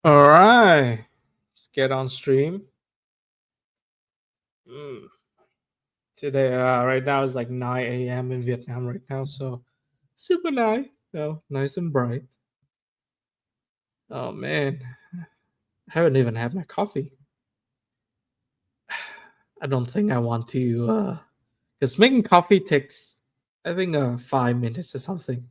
All right, let's get on stream. Mm. Today, right now it's like 9 a.m. in Vietnam right now, so super nice, nice and bright. Oh man, I haven't even had my coffee. I don't think I want to, because making coffee takes, I think, 5 minutes or something.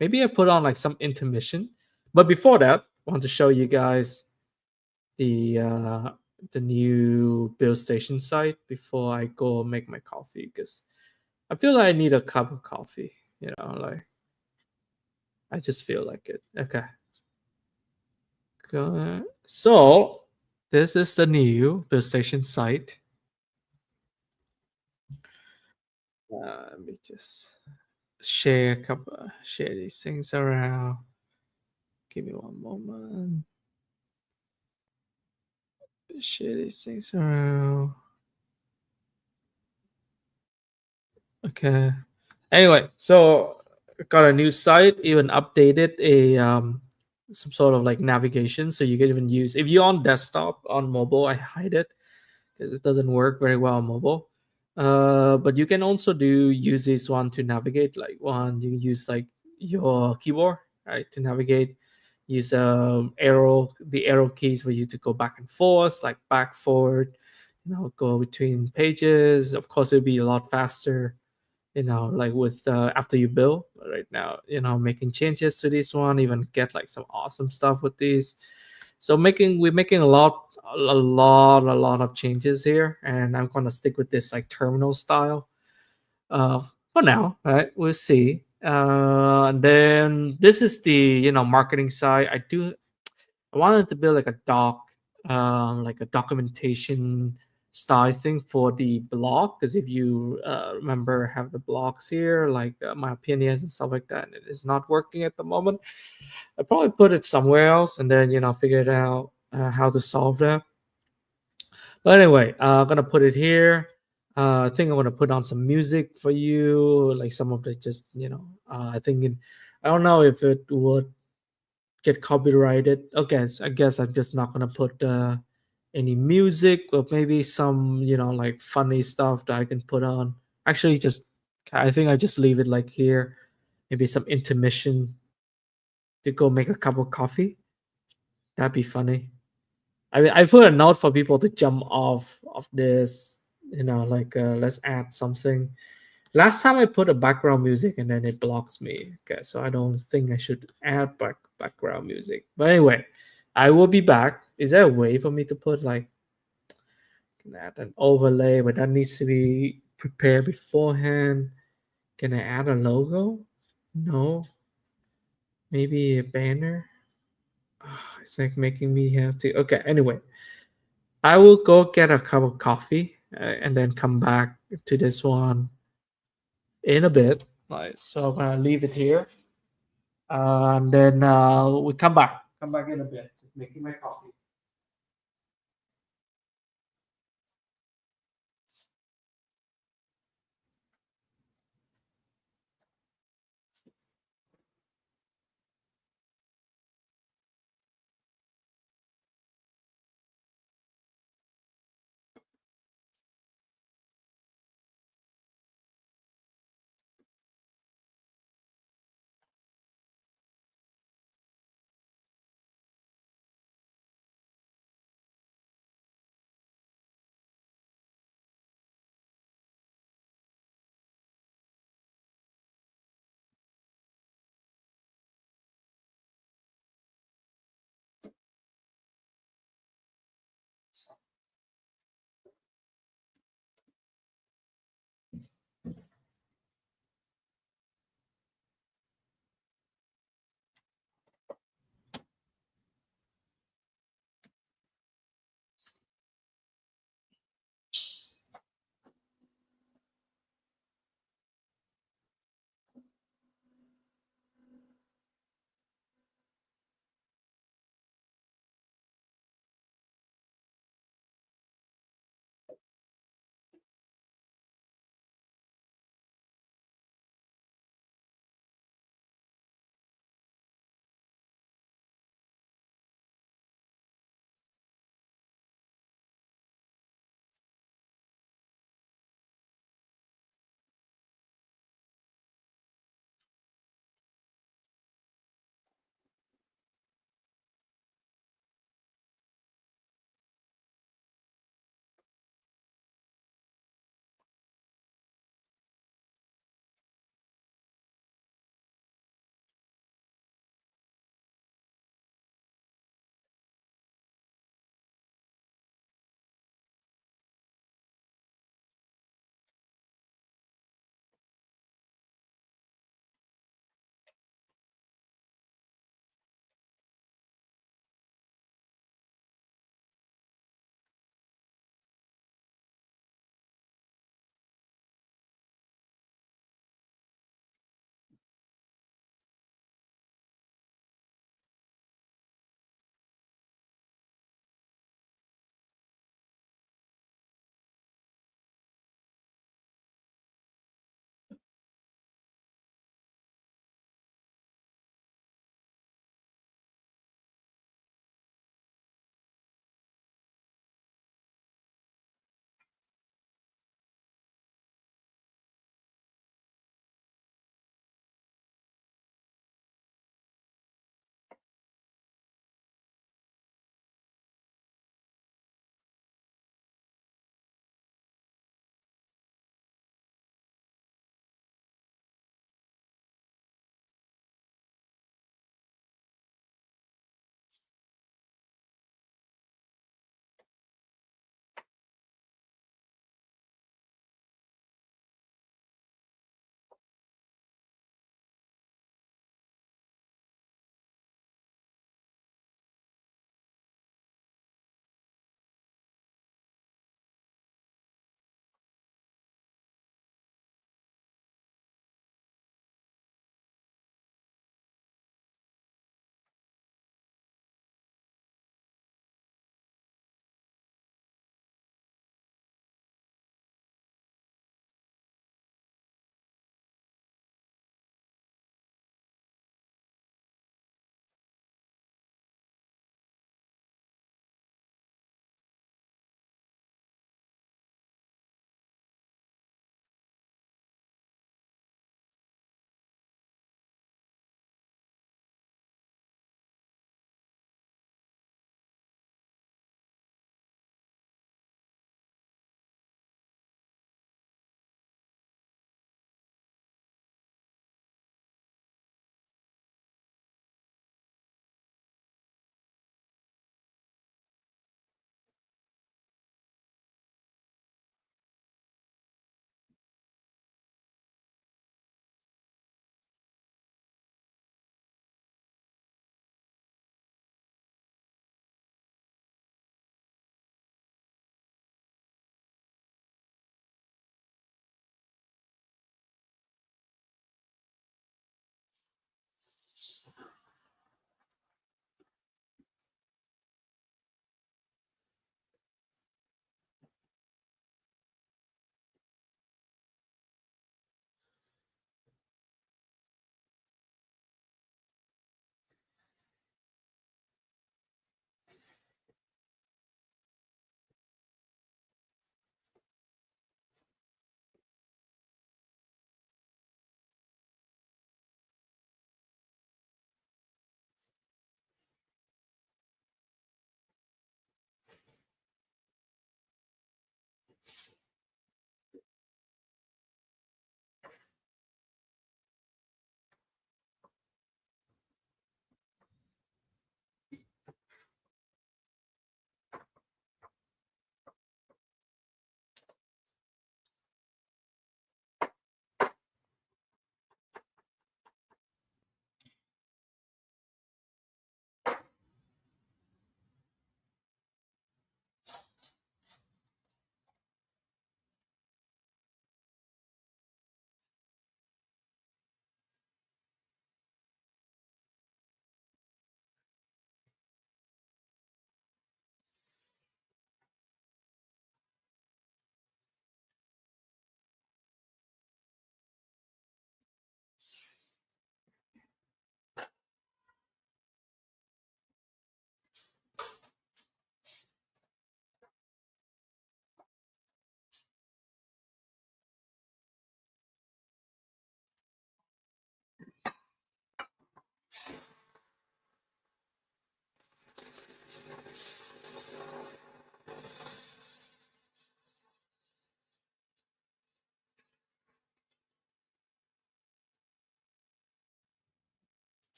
Maybe I put on like some intermission. But before that, I want to show you guys the uh, the new buildstation site before I go make my coffee because I feel like I need a cup of coffee. Like I just feel like it. Okay. So this is the new buildstation site. Let me just share these things around. Give me one moment. Share these things around. Okay. Anyway, so got a new site, even updated a some sort of like navigation, so you can even use if you're on desktop on mobile. I hide it because it doesn't work very well on mobile. But you can also use this one to navigate. Like one, you can use like your keyboard, right, to navigate. Use the arrow keys for you to go back and forth, like back, forward. Go between pages. Of course, it'll be a lot faster, like with after you build right now, making changes to this one, even get like some awesome stuff with these. So we're making a lot of changes here, and I'm gonna stick with this like terminal style uh for now, right? We'll see. And then this is the marketing side. I wanted to build like a like a documentation style thing for the blog. Because if you remember, have the blogs here, like my opinions and stuff like that, and it is not working at the moment. I probably put it somewhere else, and then figure it out how to solve that. But anyway, I'm gonna put it here. I think I'm gonna put on some music for you, like some of the just I don't know if it would get copyrighted. Okay, so I guess I'm just not gonna put any music, or maybe some like funny stuff that I can put on. Actually, just I think I just leave it like here. Maybe some intermission to go make a cup of coffee. That'd be funny. I put a note for people to jump off of this. Like let's add something. Last time I put a background music and then it blocks me. Okay, so I don't think I should add background music. But anyway, I will be back. Is there a way for me to put like can I add an overlay, but that needs to be prepared beforehand? Can I add a logo? No. Maybe a banner? Ah, it's like making me have to. Okay, anyway, I will go get a cup of coffee and then come back to this one in a bit. Like, so I'm gonna leave it here. And then we come back. Come back in a bit. Just making my coffee.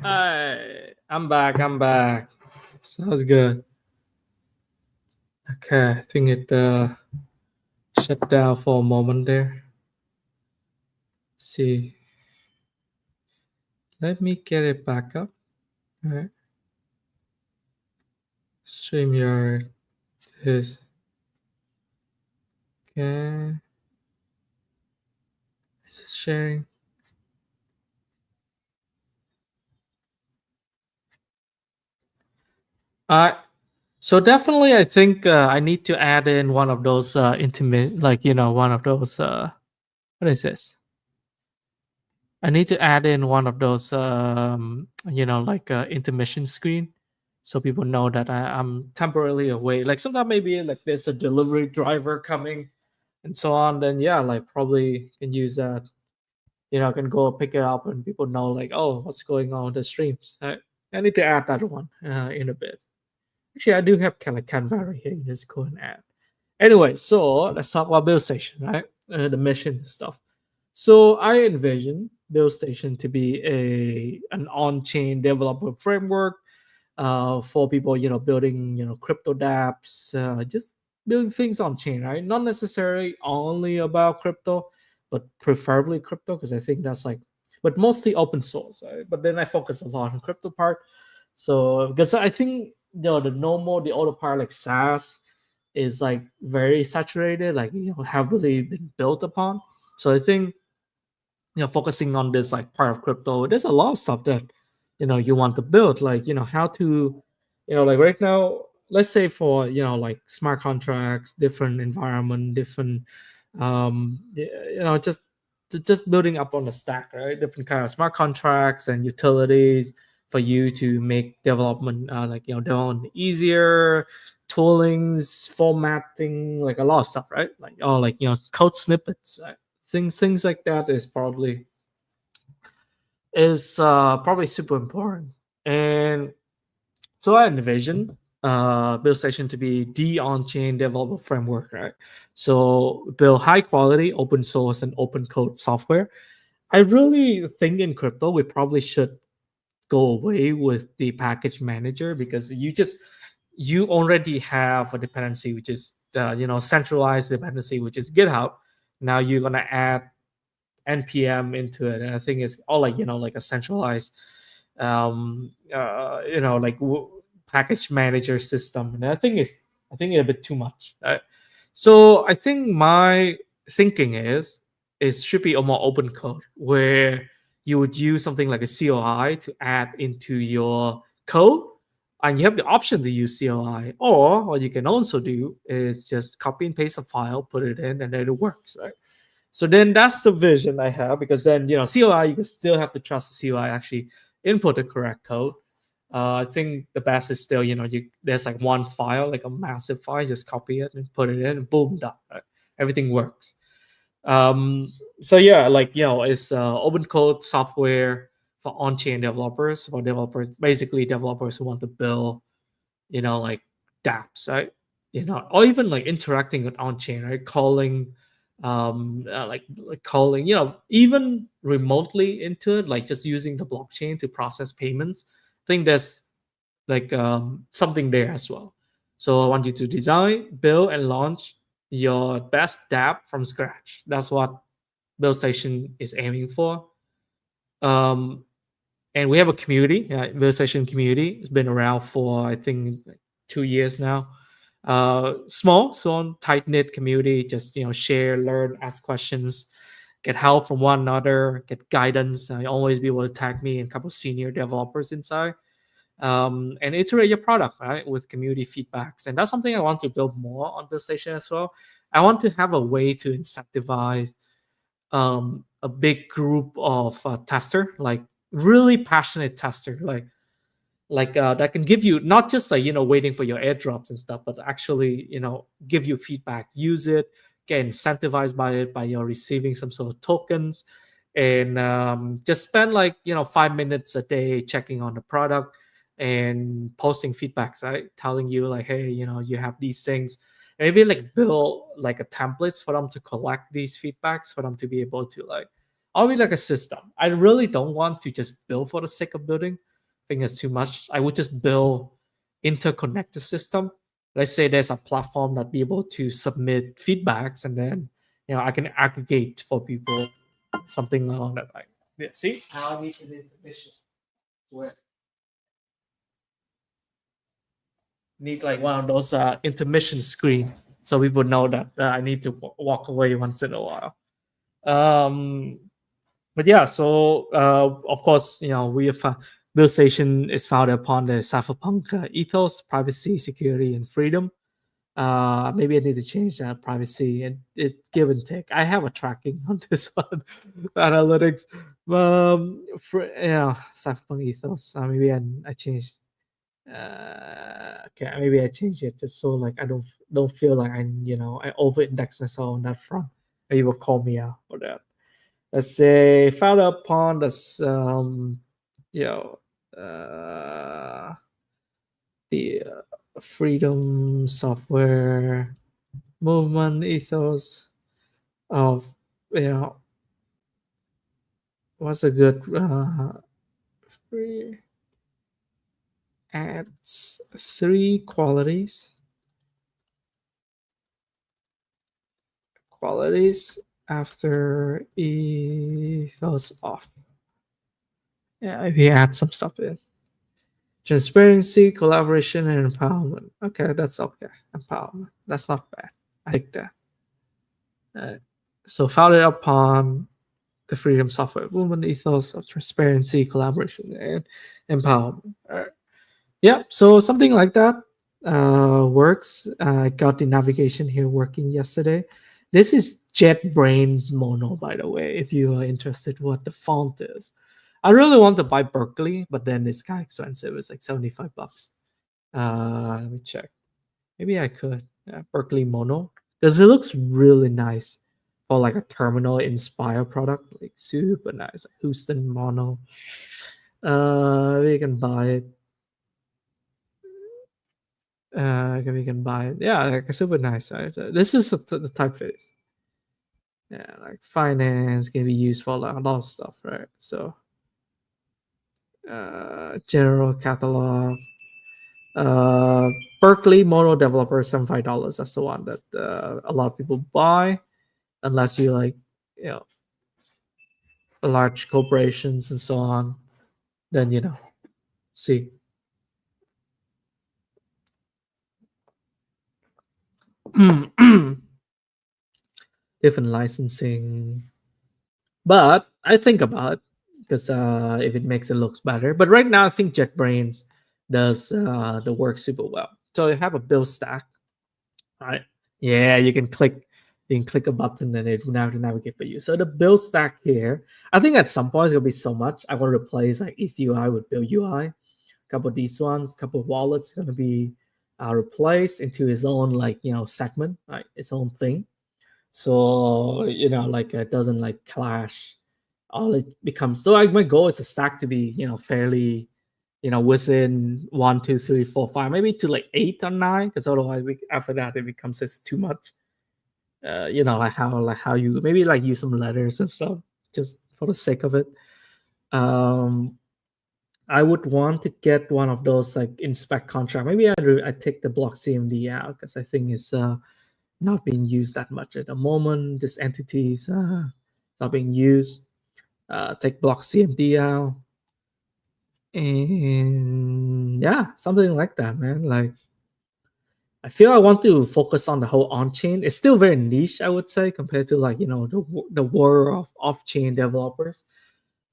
I'm back. I'm back. Sounds good. Okay, I think it shut down for a moment there. See, let me get it back up. All right, StreamYard is okay. Is it sharing? Uh, so definitely, I think I need to add in one of those intimate, like one of those. What is this? I need to add in one of those, like intermission screen, so people know that I'm temporarily away. Like sometimes maybe like there's a delivery driver coming and so on. Then yeah, like probably can use that. Can go pick it up and people know like, oh, what's going on with the streams. I need to add that one in a bit. Actually, I do have kind of Canva right here. Just go and add. Anyway, so let's talk about build station, right? The mission and stuff. So I envision buildstation to be a an on-chain developer framework for people, building, crypto dApps, just building things on chain, right? Not necessarily only about crypto, but preferably crypto because I think that's like, but mostly open source, right? But then I focus a lot on crypto part. So because I think the normal, the auto part like SaaS is like very saturated, like heavily been built upon. So I think focusing on this like part of crypto, there's a lot of stuff that you want to build, like how to like right now, let's say for like smart contracts, different environment, different just building up on the stack, right? Different kind of smart contracts and utilities for you to make development development easier, toolings, formatting, like a lot of stuff, right? Like like code snippets, right? Things like that is probably super important. And so I envision buildstation to be the on-chain developer framework, right? So build high quality open source and open code software. I really think in crypto we probably should go away with the package manager because you already have a dependency which is centralized dependency which is GitHub. Now you're gonna add npm into it, and I think it's all like like a centralized like package manager system, and I think it's a bit too much, right? So I think my thinking is it should be a more open code where you would use something like a CLI to add into your code, and you have the option to use CLI, or what you can also do is just copy and paste a file, put it in, and then it works, right? So then that's the vision I have, because then CLI, you can still have to trust the CLI actually input the correct code. I think the best is still there's like one file, like a massive file, just copy it and put it in, and boom, done. Right? Everything works. Um, so yeah, like it's open code software for on-chain developers, for developers, basically developers who want to build like dApps, right? Or even like interacting with on-chain, right? Calling, like calling, even remotely into it, like just using the blockchain to process payments. I think there's like something there as well. So I want you to design, build, and launch your best dApp from scratch. That's what BuildStation is aiming for. Um, and we have a community, buildstation community. It's been around for I think like 2 years now. Small, tight knit community. Just share, learn, ask questions, get help from one another, get guidance. I always be able to tag me and a couple senior developers inside. And iterate your product right with community feedbacks, and that's something I want to build more on buildstation as well. I want to have a way to incentivize a big group of tester, like really passionate tester, like that can give you not just like waiting for your airdrops and stuff, but actually give you feedback, use it, get incentivized by it by receiving some sort of tokens, and just spend like 5 minutes a day checking on the product and posting feedbacks, right? Telling you like, hey, you have these things. Maybe like build like a templates for them to collect these feedbacks, for them to be able to like, I'll be like a system. I really don't want to just build for the sake of building. think it's too much. I would just build interconnected system. Let's say there's a platform that be able to submit feedbacks, and then I can aggregate for people, something along that line. Yeah, see how I need an intermission. Where need like one of those intermission screen, so people know that I need to walk away once in a while. Um, but yeah, so of course, we have BuildStation is founded upon the cypherpunk ethos, privacy, security, and freedom. Maybe I need to change that privacy, and it's give and take. I have a tracking on this one, analytics. Cypherpunk ethos. Maybe I change. Okay, maybe I change it just so like I don't feel like I over index myself on that front. Maybe will call me out for that. Let's say founded upon this you know uh the freedom software movement ethos of you know what's a good free adds three qualities after ethos off. Yeah, maybe add some stuff in. Transparency, collaboration, and empowerment. Okay, that's okay. Empowerment. That's not bad. I like that. Uh, so founded upon the freedom software movement ethos of transparency, collaboration, and empowerment. All right. Yeah, so something like that works. I got the navigation here working yesterday. This is JetBrains Mono, by the way, if you are interested what the font is. I really want to buy Berkeley, but then it's kind of expensive. It's like $75. Let me check. Maybe I could. Yeah, Berkeley Mono. Because it looks really nice for like a terminal inspired product. Like super nice. Like Houston Mono. We can buy it. We can buy it. Yeah, like super nice. Right? This is the typeface. Yeah, like finance can be used for like a lot of stuff, right? So general catalog. Uh, Berkeley Mono Developer $75. That's the one that a lot of people buy, unless you like, you know, large corporations and so on. Then see. Different licensing, but I think about it because if it makes it looks better. But right now, I think JetBrains does the work super well. So you have a build stack, right? Yeah, you can click a button and it will now navigate for you. So the build stack here, I think at some point it's gonna be so much. I want to replace like ETH with build UI. A couple of these ones, a couple of wallets gonna be replaced into its own like segment, right? Its own thing. So like it doesn't like clash. All it becomes so like my goal is a stack to be fairly within 1, 2, 3, 4, 5, maybe to like 8 or 9, because otherwise after that it becomes just too much. Like how you maybe like use some letters and stuff just for the sake of it. Um, I would want to get one of those like inspect contract. Maybe I take the block CMD out because I think it's not being used that much at the moment. This entity is not being used. Take block CMD out, and yeah, something like that, man. Like I feel I want to focus on the whole on-chain. It's still very niche, I would say, compared to like the world of off-chain developers.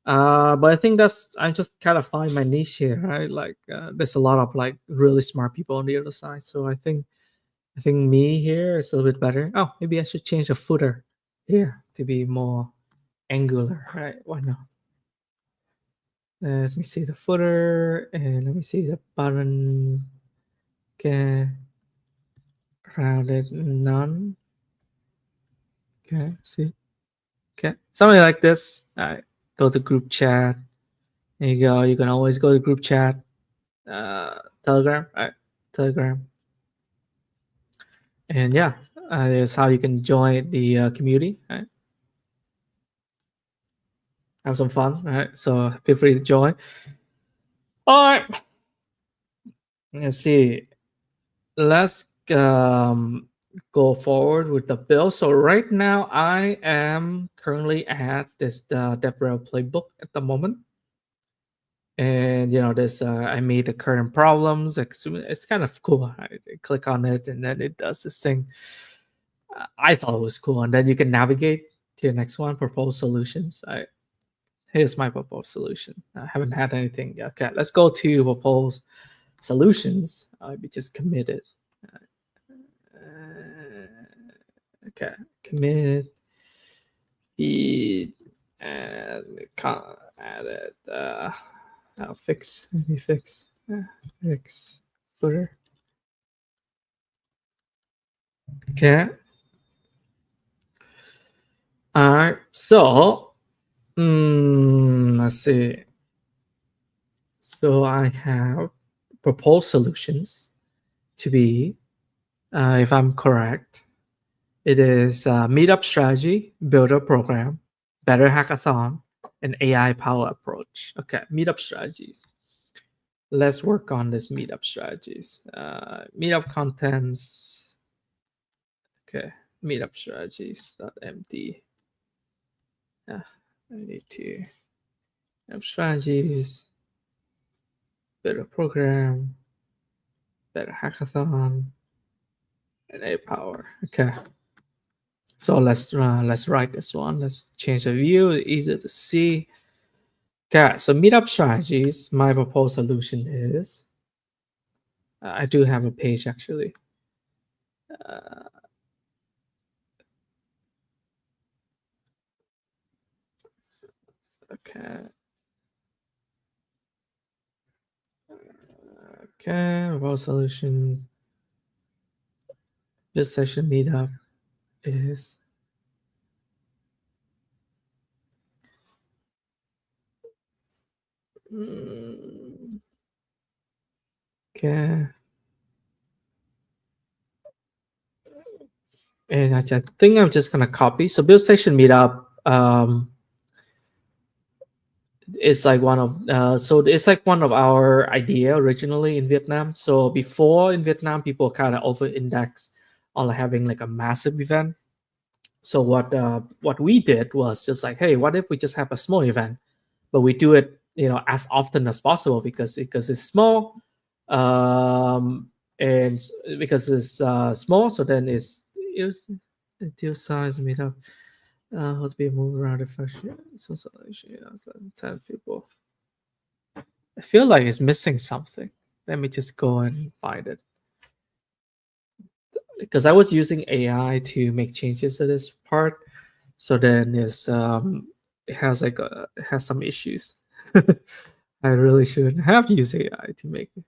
But I think I just kind of find my niche here, right? Like there's a lot of like really smart people on the other side. So I think me here is a little bit better. Oh, maybe I should change the footer here to be more angular, right? Why not? Let me see the footer and let me see the button. Okay, rounded none. Okay, see. Okay, something like this. All right, go to group chat. There you go. You can always go to group chat. Telegram. All right, Telegram. And yeah, that's how you can join the community. Right? Have some fun. All right, so feel free to join. All right, let's see. Let's go forward with the build. So right now, I am currently at this DevRel playbook at the moment, and this I made the current problems. It's kind of cool. I click on it, and then it does this thing. I thought it was cool, and then you can navigate to the next one. Propose solutions. Here's my proposed solution. I haven't had anything yet. Okay, let's go to propose solutions. We just committed. Okay, commit feed and added. I'll fix. Let me fix. Fix footer. Okay. All right. So, let's see. So I have proposed solutions to be, if I'm correct, it is meetup strategy, builder program, better hackathon, and AI power approach. Okay, meetup strategies. Let's work on this meetup strategies. Meetup contents. Okay, meetup strategies. .md. Yeah, I need to meetup strategies, better program, better hackathon, and AI power. Okay. So let's write this one. Let's change the view. Easier to see. Okay, so meetup strategies. My proposed solution is I do have a page actually. Uh, okay. Okay, proposed solution. This session meetup is mm, okay. And I think I'm just gonna copy. So build session meetup. It's like one of our idea originally in Vietnam. So before in Vietnam, people kind of over index on like having like a massive event. So what we did was just like, hey, what if we just have a small event, but we do it as often as possible because it's small, and because it's small, so then it's deal size meetup. How to be move around the function. So, yeah, so 10 people. I feel like it's missing something. Let me just go and find it. Because I was using AI to make changes to this part. So then it has some issues. I really shouldn't have used AI to make it.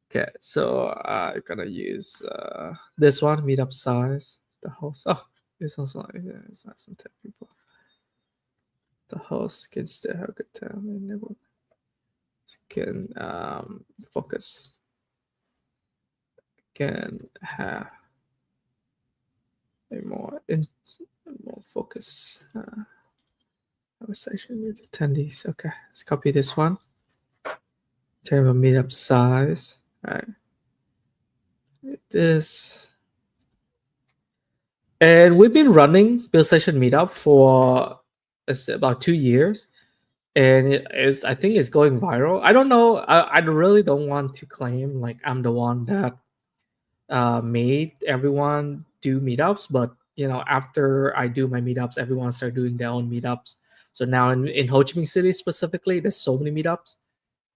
Okay, so I'm gonna use this one, meetup size, the host. Oh, this one's not, yeah, it's not some 10 people. The host can still have a good time and network. Can focus, can have a more focus conversation with attendees. Okay, let's copy this one. Term of meetup size. All right, this. And we've been running Build Station Meetup for about 2 years, and I think it's going viral. I don't know. I really don't want to claim like I'm the one that made everyone do meetups, but after I do my meetups, everyone start doing their own meetups. So now in Ho Chi Minh City specifically, there's so many meetups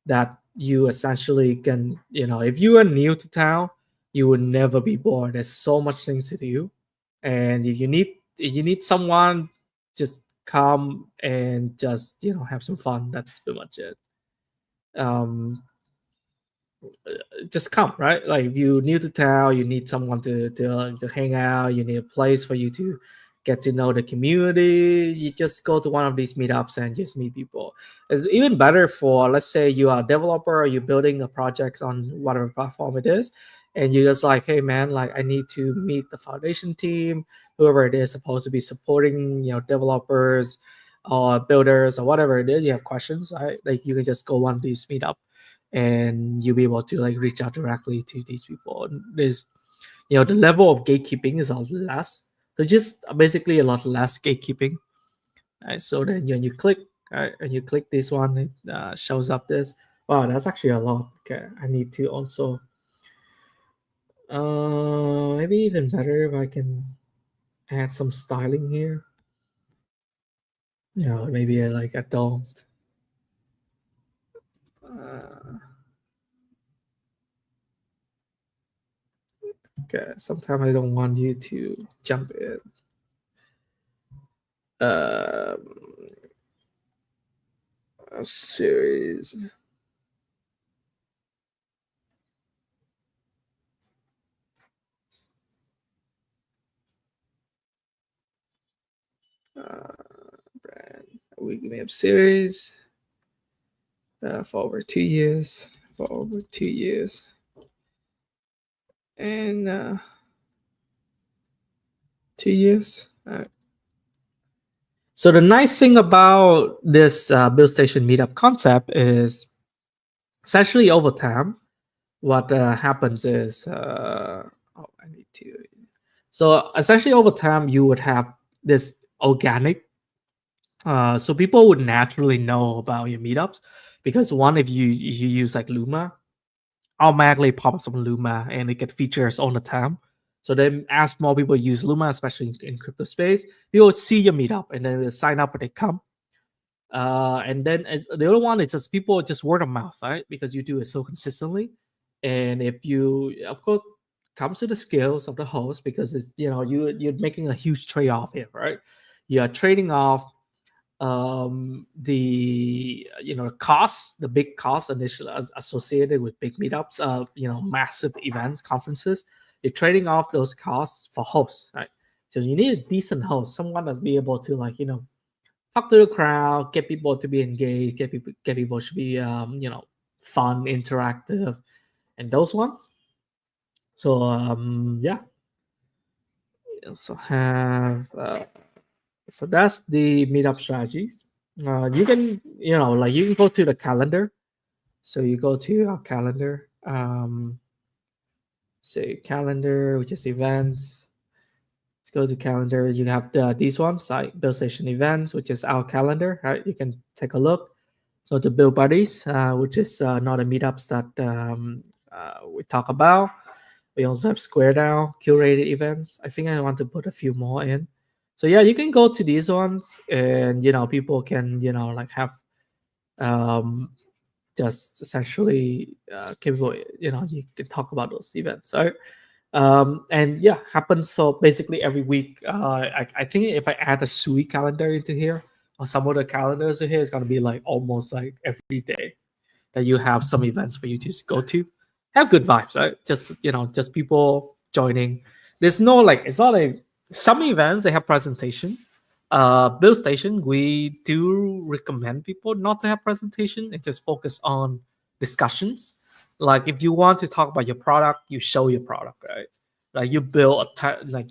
that you essentially can, if you are new to town, you would never be bored. There's so much things to do, and if you need someone, just come and just have some fun. That's pretty much it. Um, just come, right? Like if you new to town, you need someone to hang out. You need a place for you to get to know the community. You just go to one of these meetups and just meet people. It's even better for, let's say you are a developer or you're building a project on whatever platform it is, and you're just like, hey man, like I need to meet the foundation team, whoever it is supposed to be supporting, developers or builders or whatever it is. You have questions, right? Like you can just go one of these meetup and you'll be able to like reach out directly to these people. And there's, the level of gatekeeping is a lot less. So just basically a lot less gatekeeping. Right? So then when you click, right, and you click this one, it shows up this. Wow, that's actually a lot. Okay, I need to also maybe even better if I can add some styling here. Maybe I like adult. Uh, okay, sometimes I don't want you to jump in. Um, a series. Uh, brand. We may have series for over 2 years. For over 2 years. And 2 years. So the nice thing about this buildstation meetup concept is essentially over time, what happens is, oh, I need to. So essentially over time, you would have this organic. So people would naturally know about your meetups because one, if you use like Luma, automatically pop up some Luma and it get features all the time. So then as more people use Luma, especially in crypto space, people will see your meetup and then they'll sign up when they come. And then the other one is just people just word of mouth, right? Because you do it so consistently. And if you, of course, comes to the skills of the host because it's, you're making a huge trade off here, right? You are trading off the costs, the big costs initially associated with big meetups, massive events, conferences. You're trading off those costs for hosts, right? So you need a decent host, someone that's be able to like talk to the crowd, get people to be engaged, get people to be fun, interactive, and those ones. So yeah, we also have so that's the meetup strategies. You can like you can go to the calendar. So you go to our calendar, say calendar, which is events. Let's go to calendar. You have these ones like Build Station events, which is our calendar. Right, you can take a look. Go to Build Buddies, which is not a meetups that we talk about. We also have Square Down, curated events. I think I want to put a few more in. So yeah, you can go to these ones, and people can like have um, just essentially capable. You can talk about those events. Right? And yeah, happens so basically every week. I think if I add a Sui calendar into here or some other calendars in here, it's gonna be like almost like every day that you have some events for you to go to. Have good vibes, right? Just people joining. There's no like it's not like some events they have presentation. Build station, we do recommend people not to have presentation and just focus on discussions. Like if you want to talk about your product, you show your product, right? Like you build like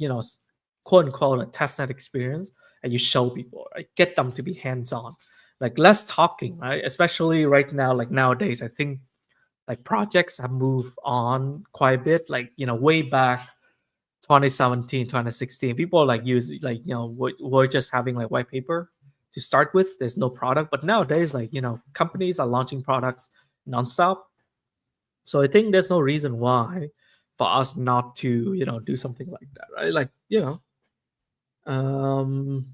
quote unquote a testnet experience and you show people, right? Get them to be hands on, like less talking, right? Especially right now, like nowadays, I think like projects have moved on quite a bit. Like way back 2017, 2016, people like use like we're just having like white paper to start with. There's no product, but nowadays, like companies are launching products nonstop. So I think there's no reason why for us not to do something like that, right? Like um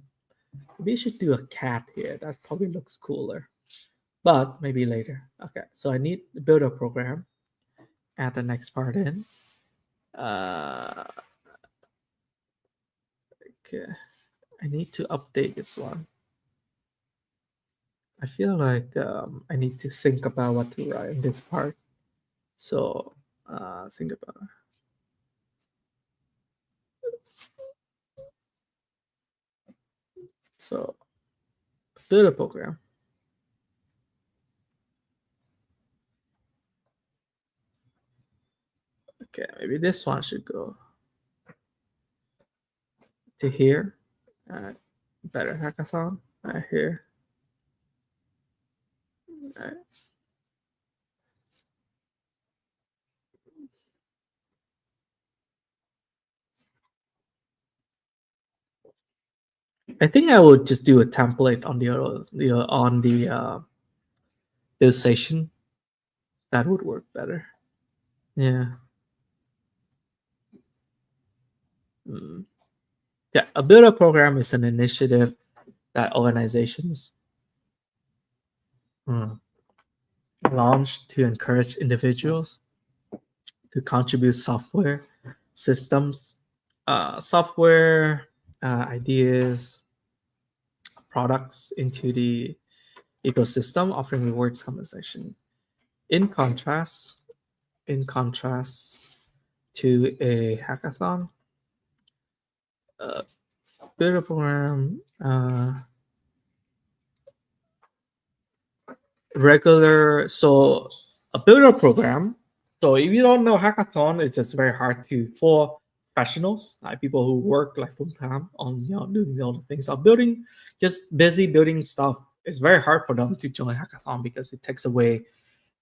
maybe you should do a cat here. That probably looks cooler. But maybe later. Okay, so I need to build a program. Add the next part in. Uh, okay, I need to update this one. I feel like I need to think about what to write in this part. So think about it. So build a program. Okay, maybe this one should go to here. Better hackathon. Right here. Right. I think I would just do a template on the buildstation. That would work better. Yeah. Mm. Yeah. A builder program is an initiative that organizations mm, launch to encourage individuals to contribute systems, software ideas, products into the ecosystem, offering rewards compensation. In contrast, in contrast to a hackathon, uh, builder program, regular. So a builder program. So if you don't know hackathon, it's just very hard to for professionals, like people who work like full time on doing all the things of building, just busy building stuff. It's very hard for them to join hackathon because it takes away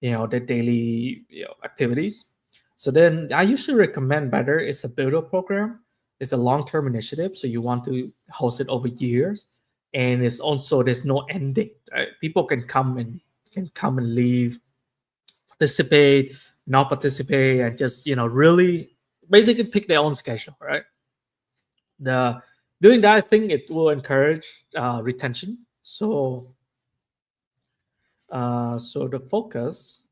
the daily activities. So then I usually recommend better is a builder program. It's a long-term initiative, so you want to host it over years, and it's also there's no end date. Right? People can come and leave, participate, not participate, and just really basically pick their own schedule. Right? The Doing that, I think it will encourage retention. So the focus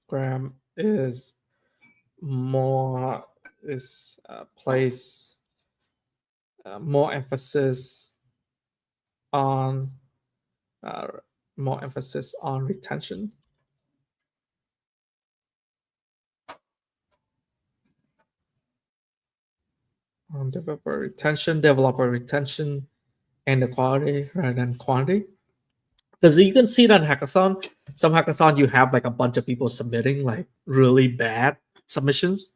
program is more is place more emphasis on uh, more emphasis on retention, on developer retention, and the quality rather than quantity. Because you can see that hackathon, some hackathon you have like a bunch of people submitting like really bad submissions.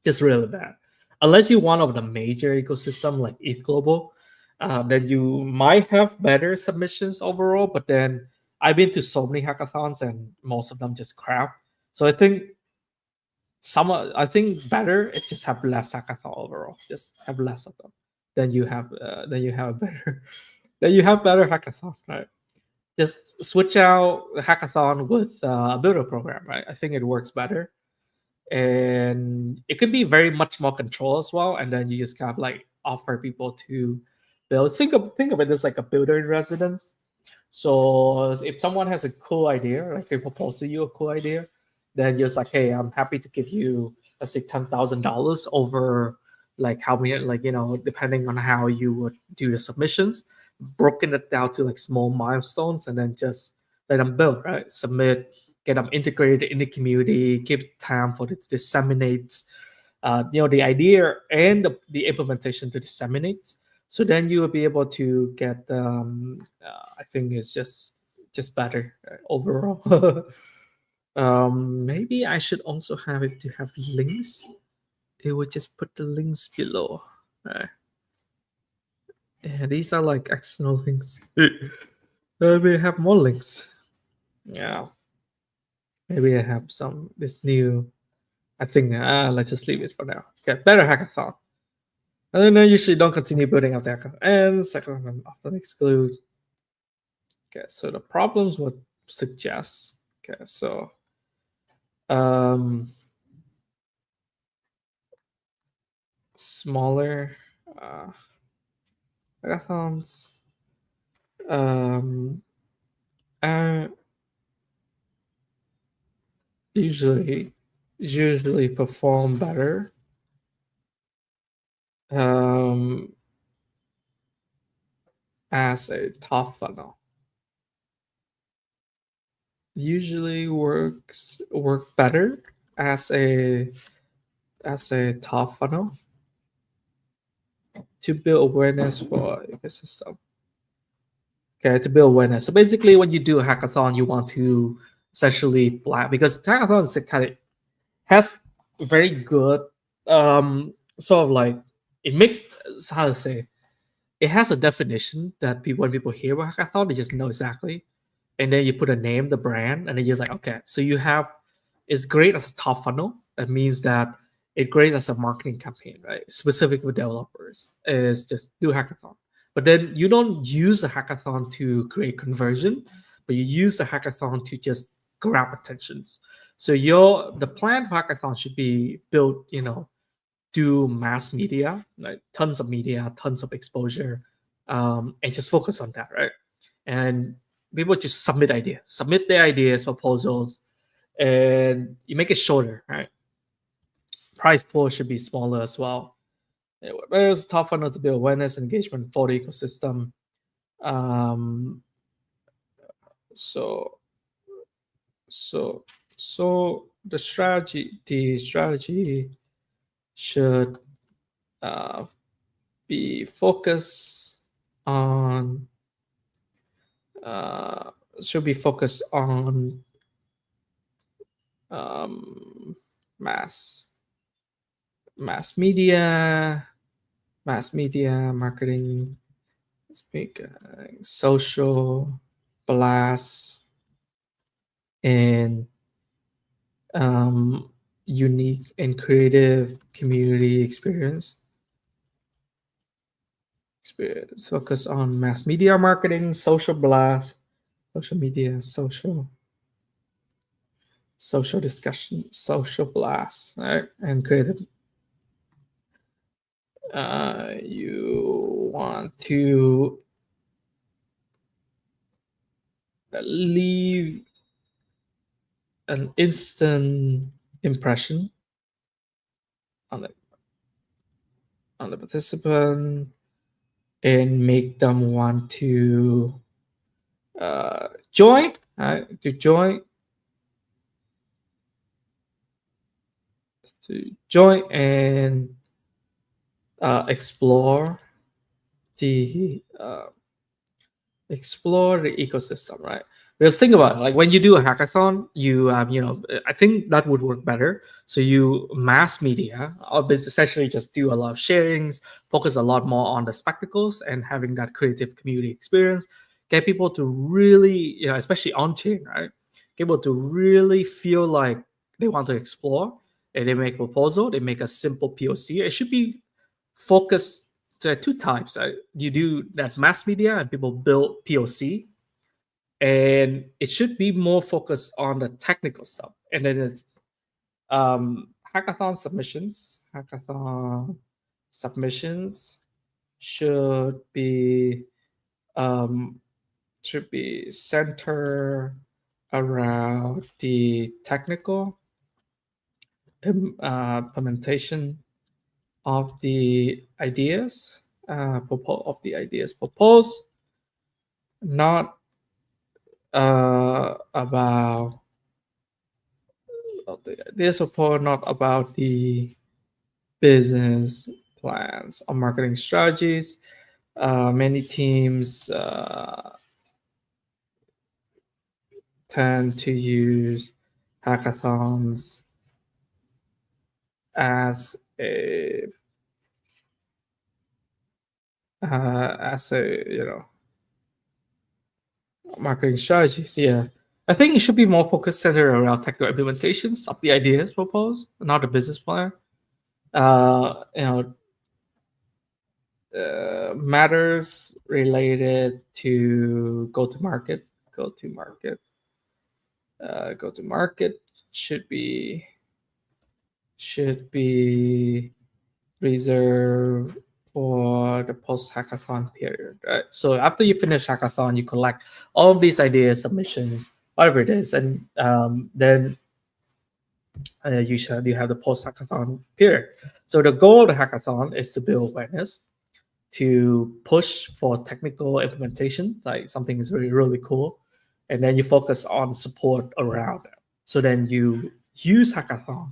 It's really bad. Unless you're one of the major ecosystem like ETH Global, then you might have better submissions overall. But then I've been to so many hackathons and most of them just crap. So I think better it just have less hackathon overall. Just have less of them. Then you have better then you have better hackathon, right? Just switch out the hackathon with a builder program, right? I think it works better, and it can be very much more control as well. And then you just kind of like offer people to build. Think of it as like a builder in residence. So if someone has a cool idea, like they propose to you a cool idea, then you're just like, hey, I'm happy to give you, let's say, $10,000 over like how many, like depending on how you would do the submissions, broken it down to like small milestones, and then just let them build, right? Submit, get them integrated in the community, give time for it to disseminate, the idea and the implementation to disseminate. So then you will be able to get I think it's just better overall. Maybe I should also have it to have links. It would just put the links below. Yeah, these are like external links. Maybe I have more links. Yeah, maybe I have some this new. I think let's just leave it for now. Okay, better hackathon. And then I usually don't continue building after hackathon ends. Second, often exclude. Okay, so the problems would suggest. Okay, so smaller hackathons are usually perform better um, as a top funnel. Usually work better as a top funnel to build awareness for ecosystem. Okay, to build awareness. So basically, when you do a hackathon, you want to essentially because hackathon is kind of has very good sort of like it makes how to say it has a definition that people when people hear about hackathon, they just know exactly. And then you put a name, the brand, and then you're like, okay, so you have it's great as top funnel. That means that it creates as a marketing campaign, right? Specific with developers is just do hackathon. But then you don't use a hackathon to create conversion, but you use the hackathon to just grab attentions. So your the plan for hackathon should be built, do mass media, like tons of media, tons of exposure, and just focus on that, right? And people just submit their ideas, proposals, and you make it shorter, right? Price pool should be smaller as well. But it's a tough one to build awareness, engagement for the ecosystem. Um, so, so, so the strategy should uh, be focused on uh, should be focused on um, mass mass media, mass media marketing, speak social blast, and um, unique and creative community experience. Focus on mass media marketing, social blast, social media, social discussion, social blast, right? And creative. You want to leave an instant impression on the participant and make them want join, to join, and explore the ecosystem, right? Because think about it, like when you do a hackathon, I think that would work better. So you mass media, or essentially just do a lot of sharings, focus a lot more on the spectacles and having that creative community experience, get people to really, especially on chain, right? Get people to really feel like they want to explore, and they make a proposal, they make a simple POC. It should be focused. There are two types. Right? You do that mass media and people build POC, and it should be more focused on the technical stuff. And then it's hackathon submissions. Hackathon submissions should be um, center around the technical implementation of the ideas proposed, not about the ideas proposed, not about the business plans or marketing strategies. Many teams tend to use hackathons as a marketing strategies. Yeah, I think it should be more focused centered around technical implementations of the ideas proposed, not the business plan. Uh, you know, Matters related to go to market, go to market should be should be reserved for the post hackathon period, right? So after you finish hackathon, you collect all of these ideas, submissions, whatever it is, and then you have the post hackathon period. So the goal of the hackathon is to build awareness, to push for technical implementation, like something is really really cool, and then you focus on support around it. So then you use hackathon.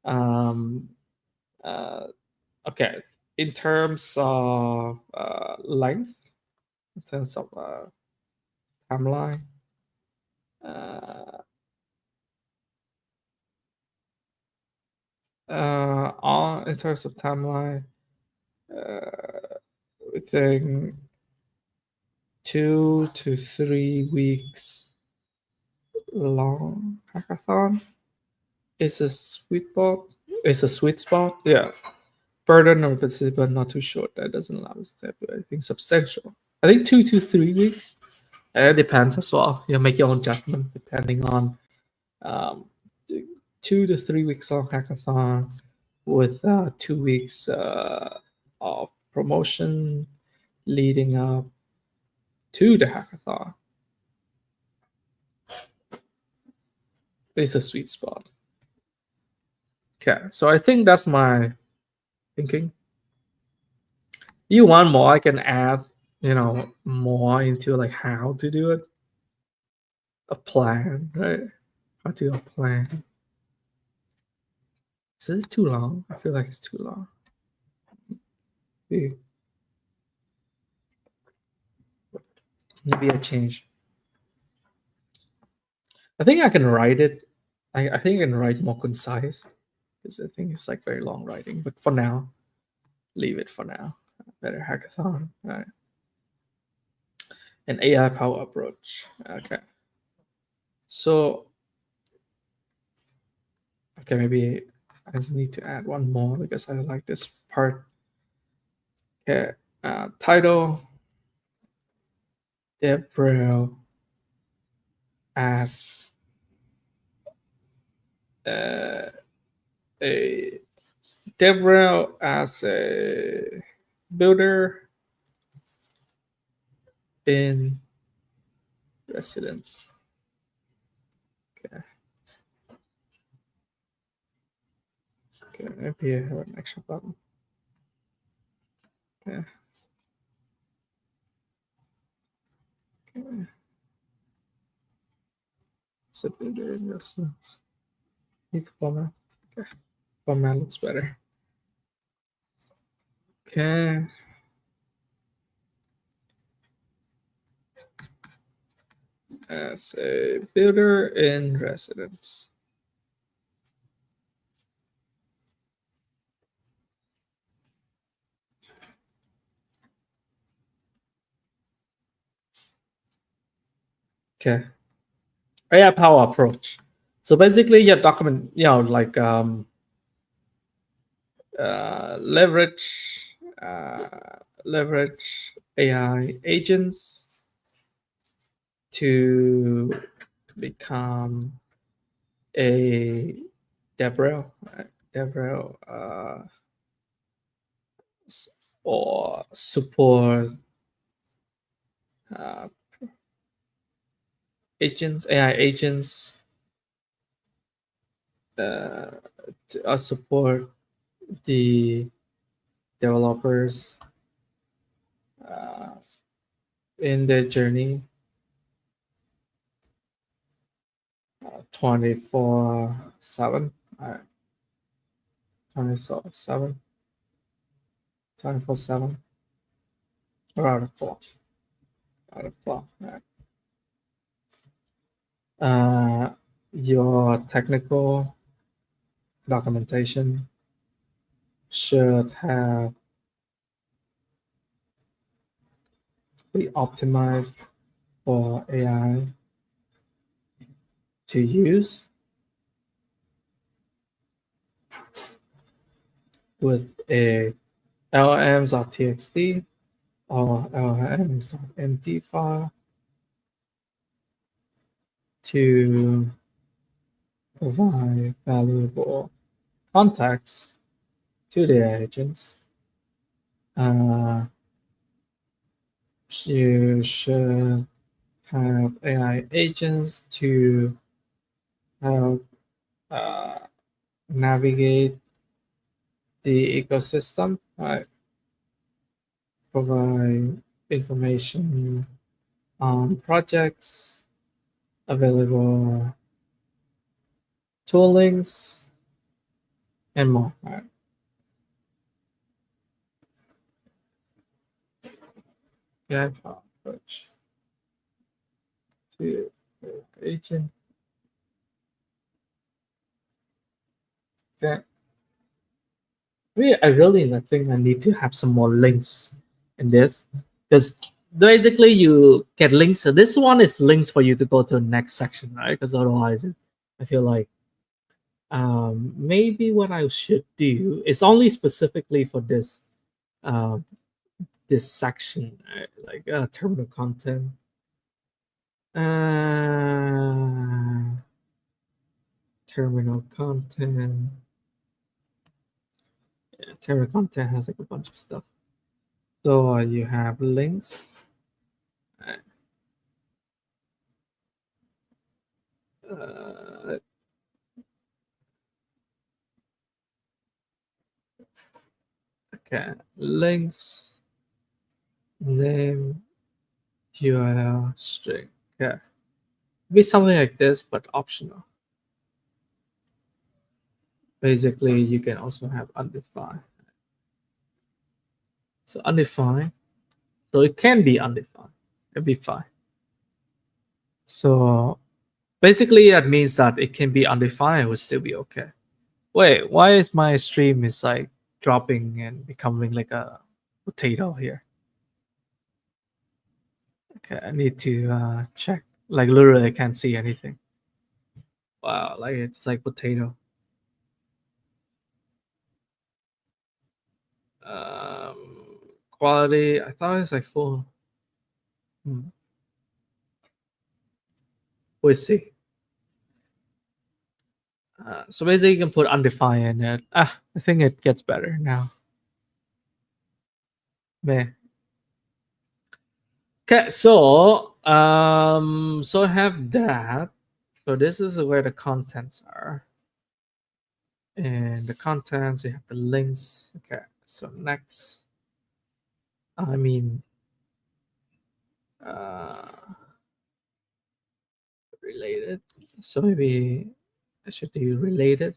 Um, uh, okay, in terms of length, in terms of timeline, uh, in terms of timeline, within 2 to 3 weeks long hackathon is a sweet spot. It's a sweet spot. Yeah. Burden or participant not too short. That doesn't allow us to have, I think, substantial. I think 2 to 3 weeks. It depends as well. You make your own judgment depending on um, 2 to 3 weeks long hackathon with 2 weeks of promotion leading up to the hackathon. It's a sweet spot. Okay, so I think that's my thinking. You want more? I can add, more into like how to do it. A plan, right? How to do a plan. Is this too long? I feel like it's too long. Maybe I change. I think I can write it. I think I can write more concise because I think it's like very long writing. But for now, leave it for now. Better hackathon. All right. An AI power approach. Okay. So, okay, maybe I need to add one more because I like this part. Okay. Title DevRel as a DevRel as a builder in residence. Okay. Okay, maybe I have an extra button. Okay. Okay. It's a builder in residence. Need to format. Okay. Format looks better. Okay. As a builder in residence. Okay. AI power approach. So basically, your document, like leverage AI agents to become a DevRel, DevRel, or support uh, agents, AI agents to support the developers in their journey 24/7. 24/7. 24/7. Around the clock. Around the clock. Your technical documentation should have be optimized for AI to use with a LLMs.txt or LLMs.md file to provide valuable context to the agents. You should have AI agents to help navigate the ecosystem, right? Provide information on projects, available toolings, and more. Right? Yeah, approach to agent. Okay. I really think I need to have some more links in this because basically you get links. So this one is links for you to go to the next section, right? Because otherwise, I feel like Maybe what I should do is only specifically for uh, this section, right? Like terminal content. Uh, terminal content. Yeah, terminal content has like a bunch of stuff. So you have links. Uh, okay, links, name, URL, string. Okay, be something like this, but optional. Basically, you can also have undefined. So undefined. So it can be undefined. It'll be fine. So basically, that means that it can be undefined. It would still be okay. Wait, why is my stream is like dropping and becoming like a potato here? Okay, I need to check. Like literally, I can't see anything. Wow, like it's like potato. Quality. I thought it's like full. Hmm. We'll see. So basically, you can put undefined in it. I think it gets better now. Man. Okay, so I have that. So this is where the contents are. And the contents, you have the links. Okay, so next. I mean, uh, related. So maybe I should do related.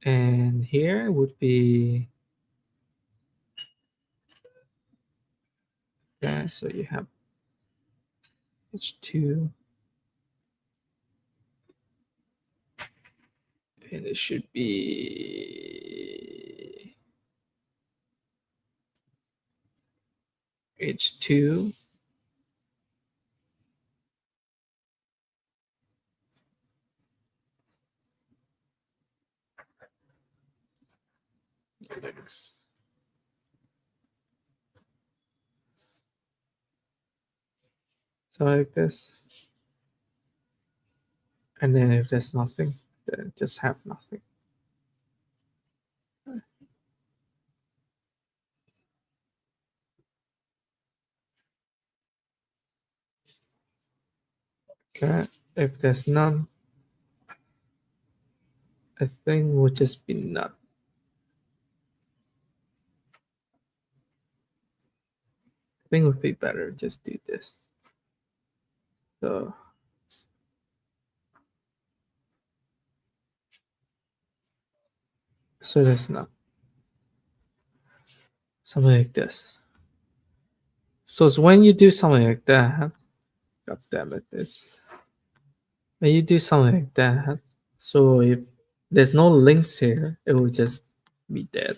And here would be, yeah, so you have H2, and it should be H2. Links. So like this. And then if there's nothing, then just have nothing. Okay, if there's none, I think would just be none. I think would be better just do this. So there's none. Something like this. So it's when you do something like that, god damn it, this. When you do something like that, so if there's no links here, it will just be dead.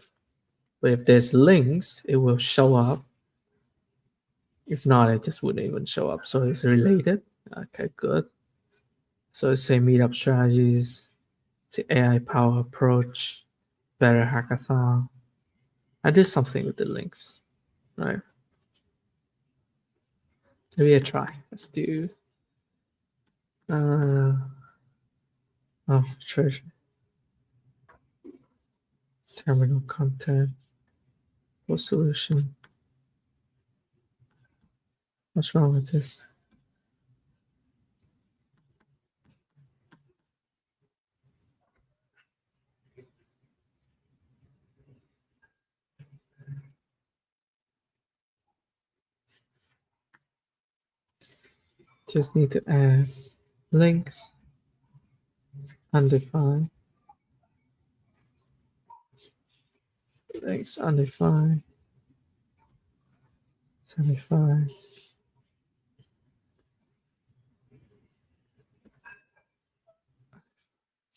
But if there's links, it will show up. If not, it just wouldn't even show up. So it's related. Okay, good. So it's say meetup strategies, the AI power approach, better hackathon. I do something with the links, right? Maybe I try. Let's do uh treasure. Terminal content. What solution? What's wrong with this? Just need to add links, undefined. Links undefined. 75.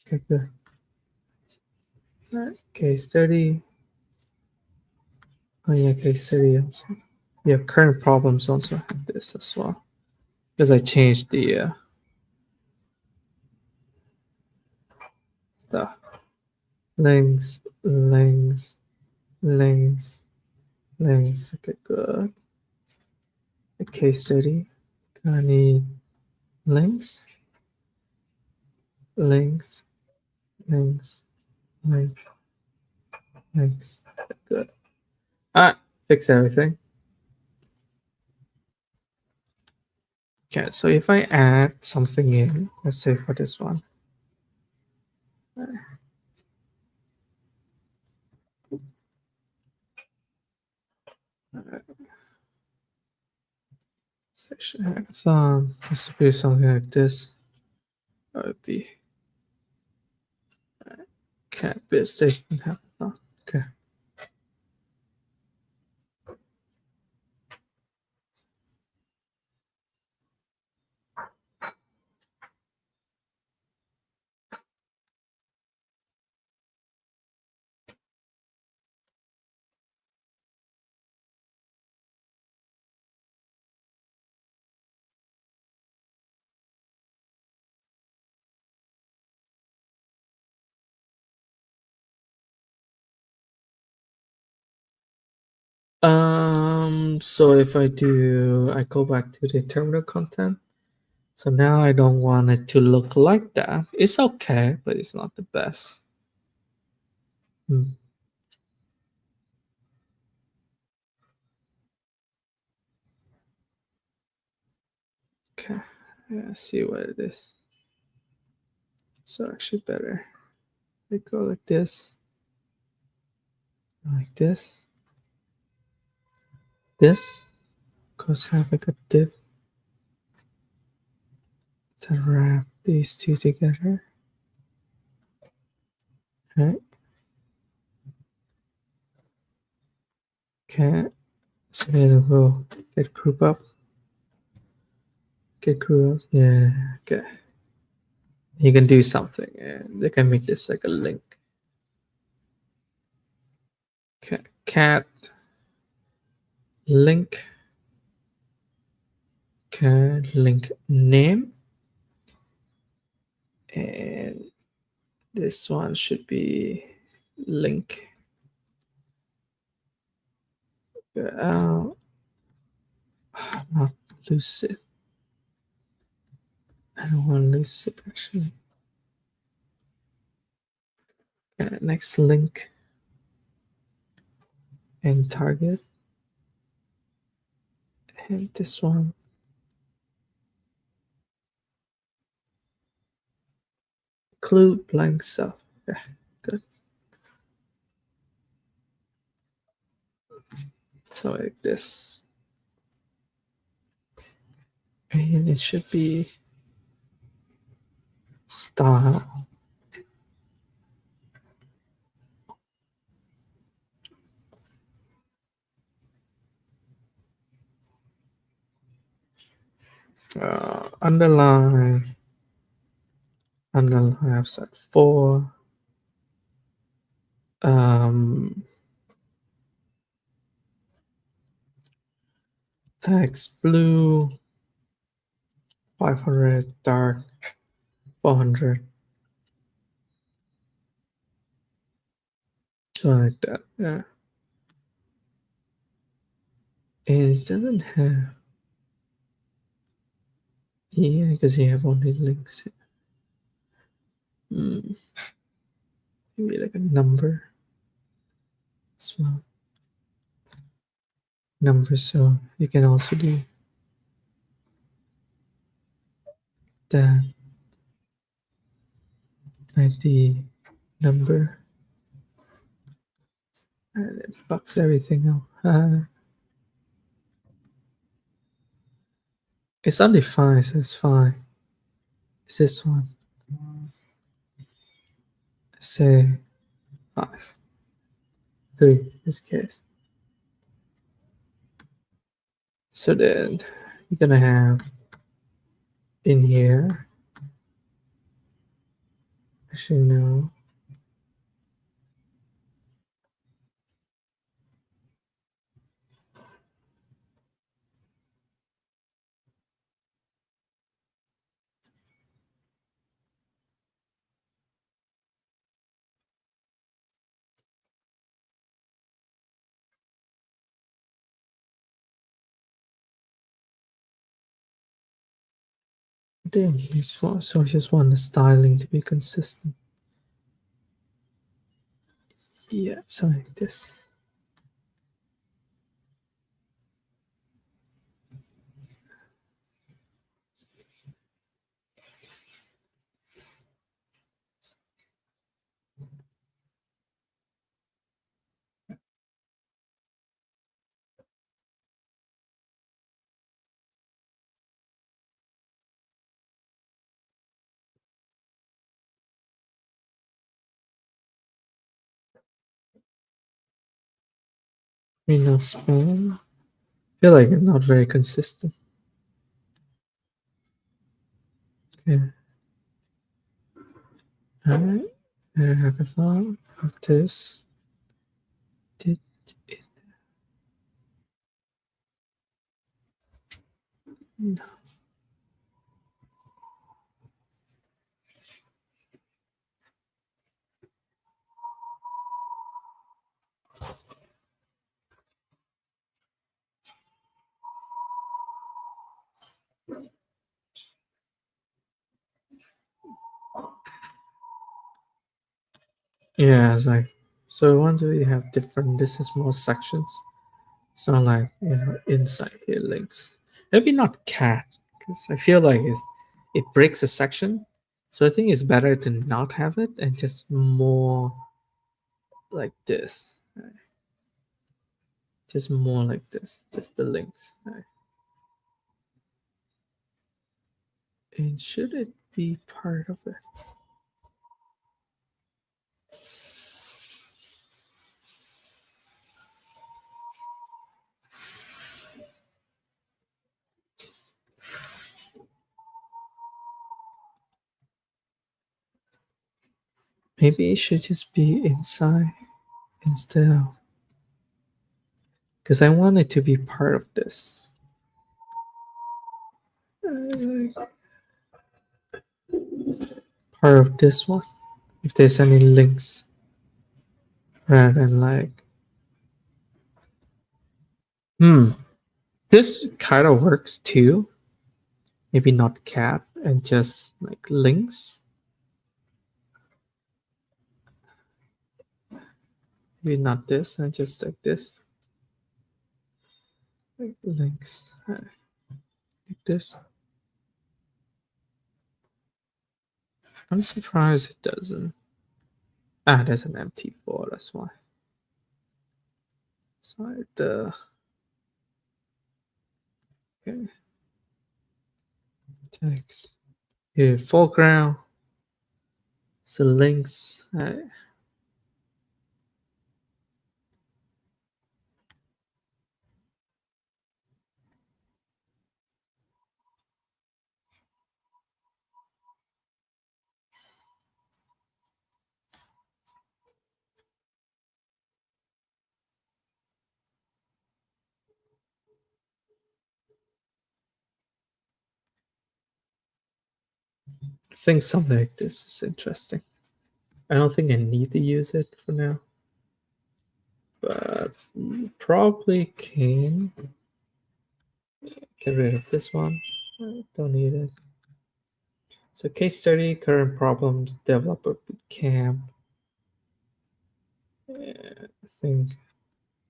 Okay, good. Right. Case study. Oh yeah, case study also. Yeah, current problems also have this as well. Because I changed the the links, links, links, links. Okay, good. The case study. I need links, links, links, links, links. Good. Alright, fix everything. Okay, so if I add something in, let's say for this one. Section hackathon. Let's do something like this. That would be cat buildstation hackathon. Okay. So if I go back to the terminal content. So now I don't want it to look like that. It's okay, but it's not the best. Hmm. Okay, yeah, see what it is. So actually better. They go like this, like this. This goes have like a div to wrap these two together. Right? Okay. So then we'll get group up. Get group up. Yeah. Okay. You can do something, and they can make this like a link. Okay. Cat link. Okay. Link name. And this one should be link. Not lucid. I don't want lucid actually. Next link and target. And this one. Include blank cell. Okay, good. So like this. And it should be style. Underline. Underline I have set 4. Text blue. 500 dark. 400. So like that. Yeah. And it doesn't have. Yeah, because you have only links. Maybe like a number as well. Number, so you can also do that. ID number, and it fucks everything up. It's undefined, so it's fine. It's this one. Say 5, 3 in this case. So then you're gonna have in here. Actually, no. Damn, so I just want the styling to be consistent. Yeah, something like this. Me not small. Feel like it's not very consistent. Yeah. Alright. Hackathon. This. Did it. No. Yeah, it's like so once we have different this is more sections. So like inside here links. Maybe not cat, because I feel like it breaks a section. So I think it's better to not have it and just more like this. Right? Just more like this. Just the links. Right? And should it be part of it? Maybe it should just be inside instead of, because I want it to be part of this. Like part of this one. If there's any links rather than like this kind of works too. Maybe not cat and just like links. Maybe not this and just like this. Like links. Like this. I'm surprised it doesn't. Ah, there's an empty 4, that's why. Side okay. Text. Here, foreground. So links. I think something like this is interesting. I don't think I need to use it for now, but probably can get rid of this one. I don't need it. So case study, current problems, developer bootcamp. Yeah, I think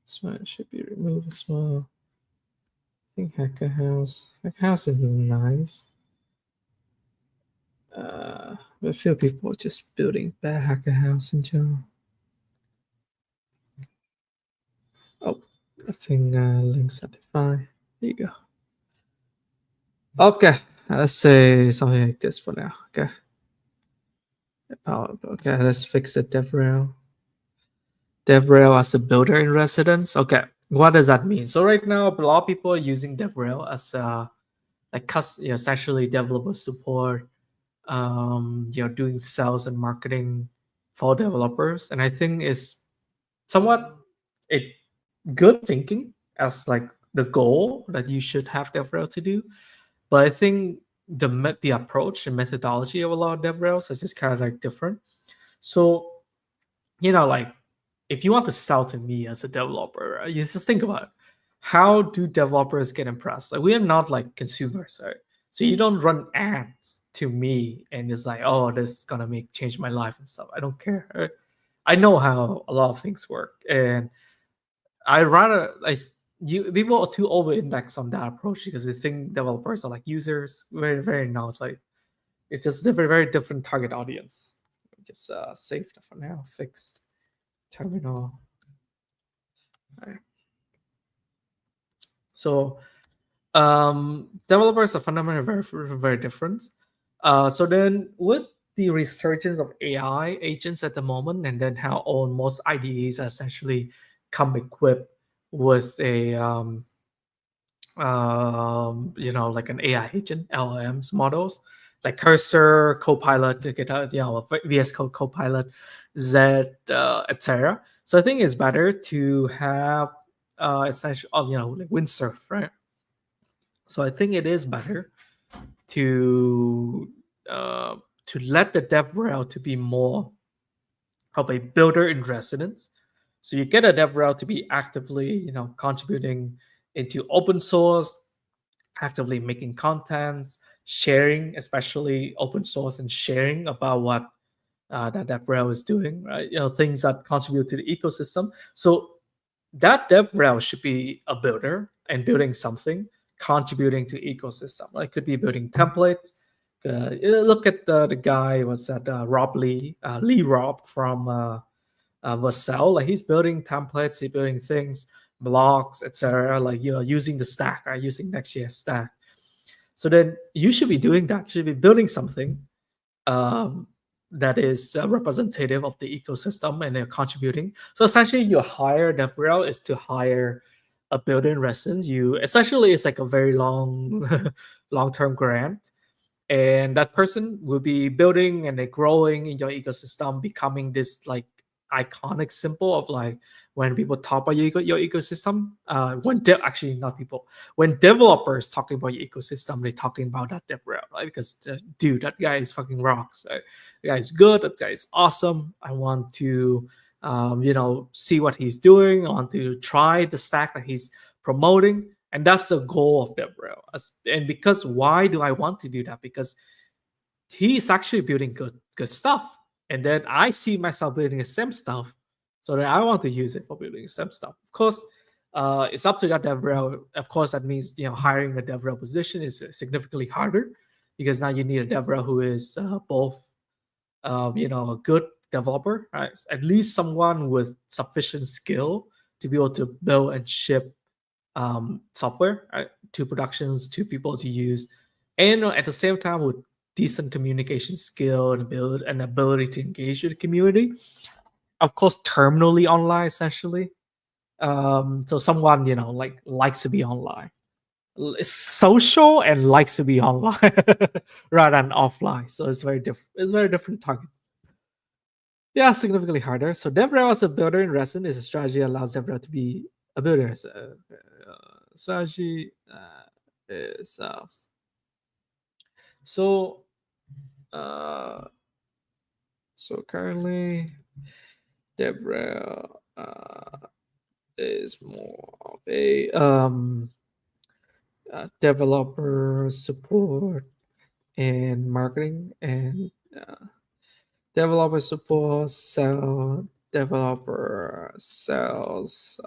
this one should be removed as well. I think Hacker House. Hacker House is nice. But a few people are just building bad Hacker House in general. Oh, I think links are defined. There you go. Okay, let's say something like this for now. Okay. Okay, let's fix the DevRel. DevRel as the builder in residence. Okay, what does that mean? So right now, a lot of people are using DevRel as like essentially developer support. Doing sales and marketing for developers, and I think is somewhat a good thinking as like the goal that you should have DevRel to do. But I think the approach and methodology of a lot of DevRels is just kind of like different. So like if you want to sell to me as a developer, you just think about it. How do developers get impressed? Like we are not like consumers, right? So you don't run ads to me and it's like, oh, this is gonna make change my life and stuff. I don't care. I know how a lot of things work, and I rather you people are too over index on that approach because they think developers are like users, very very not like it's just different, very different target audience. Just save that for now. Fix terminal. Alright. So developers are fundamentally very different. So then with the resurgence of AI agents at the moment, and then how all most IDEs essentially come equipped with a like an AI agent, LLMs models like Cursor, Copilot, to get out, VS Code, Copilot, Z, etc. So I think it's better to have essentially, like windsurf, right? So I think it is better to uh, to let the dev rel to be more of a builder in residence. So you get a dev rel to be actively, contributing into open source, actively making contents, sharing, especially open source and sharing about what that DevRel is doing, right? Things that contribute to the ecosystem. So that DevRel should be a builder and building something, contributing to ecosystem. Like could be building templates. Look at the guy was that Rob Lee Rob from Vassell. Like he's building templates, he's building things, blocks, etc. Like using the stack, right? Using Next.js stack. So then you should be doing that. You should be building something um, that is representative of the ecosystem and they're contributing. So essentially, your hire DevRel is to hire a builder in residence. You essentially it's like a very long term grant, and that person will be building and they're growing in your ecosystem, becoming this like iconic symbol of like when people talk about your ecosystem, actually not people, when developers talking about your ecosystem, they're talking about that DevRel, right? Because dude, that guy is fucking rocks. Right? That guy is good. That guy is awesome. I want to, see what he's doing. I want to try the stack that he's promoting, and that's the goal of DevRel. And because why do I want to do that? Because he's actually building good stuff, and then I see myself building the same stuff, so then I want to use it for building the same stuff. Of course, it's up to that DevRel. Of course, that means hiring a DevRel position is significantly harder because now you need a DevRel who is both a good developer, right? At least someone with sufficient skill to be able to build and ship software, right, to productions, to people to use, and at the same time with decent communication skill and ability to engage with the community. Of course, terminally online, essentially. So someone like likes to be online, social and likes to be online rather than offline. So it's very different. It's very different target. Yeah, significantly harder. So DevRel as a builder in resin is a strategy that allows DevRel to be a builder. Strategy is so uh, so currently DevRel is more of a developer support and marketing and developer support, developer sales,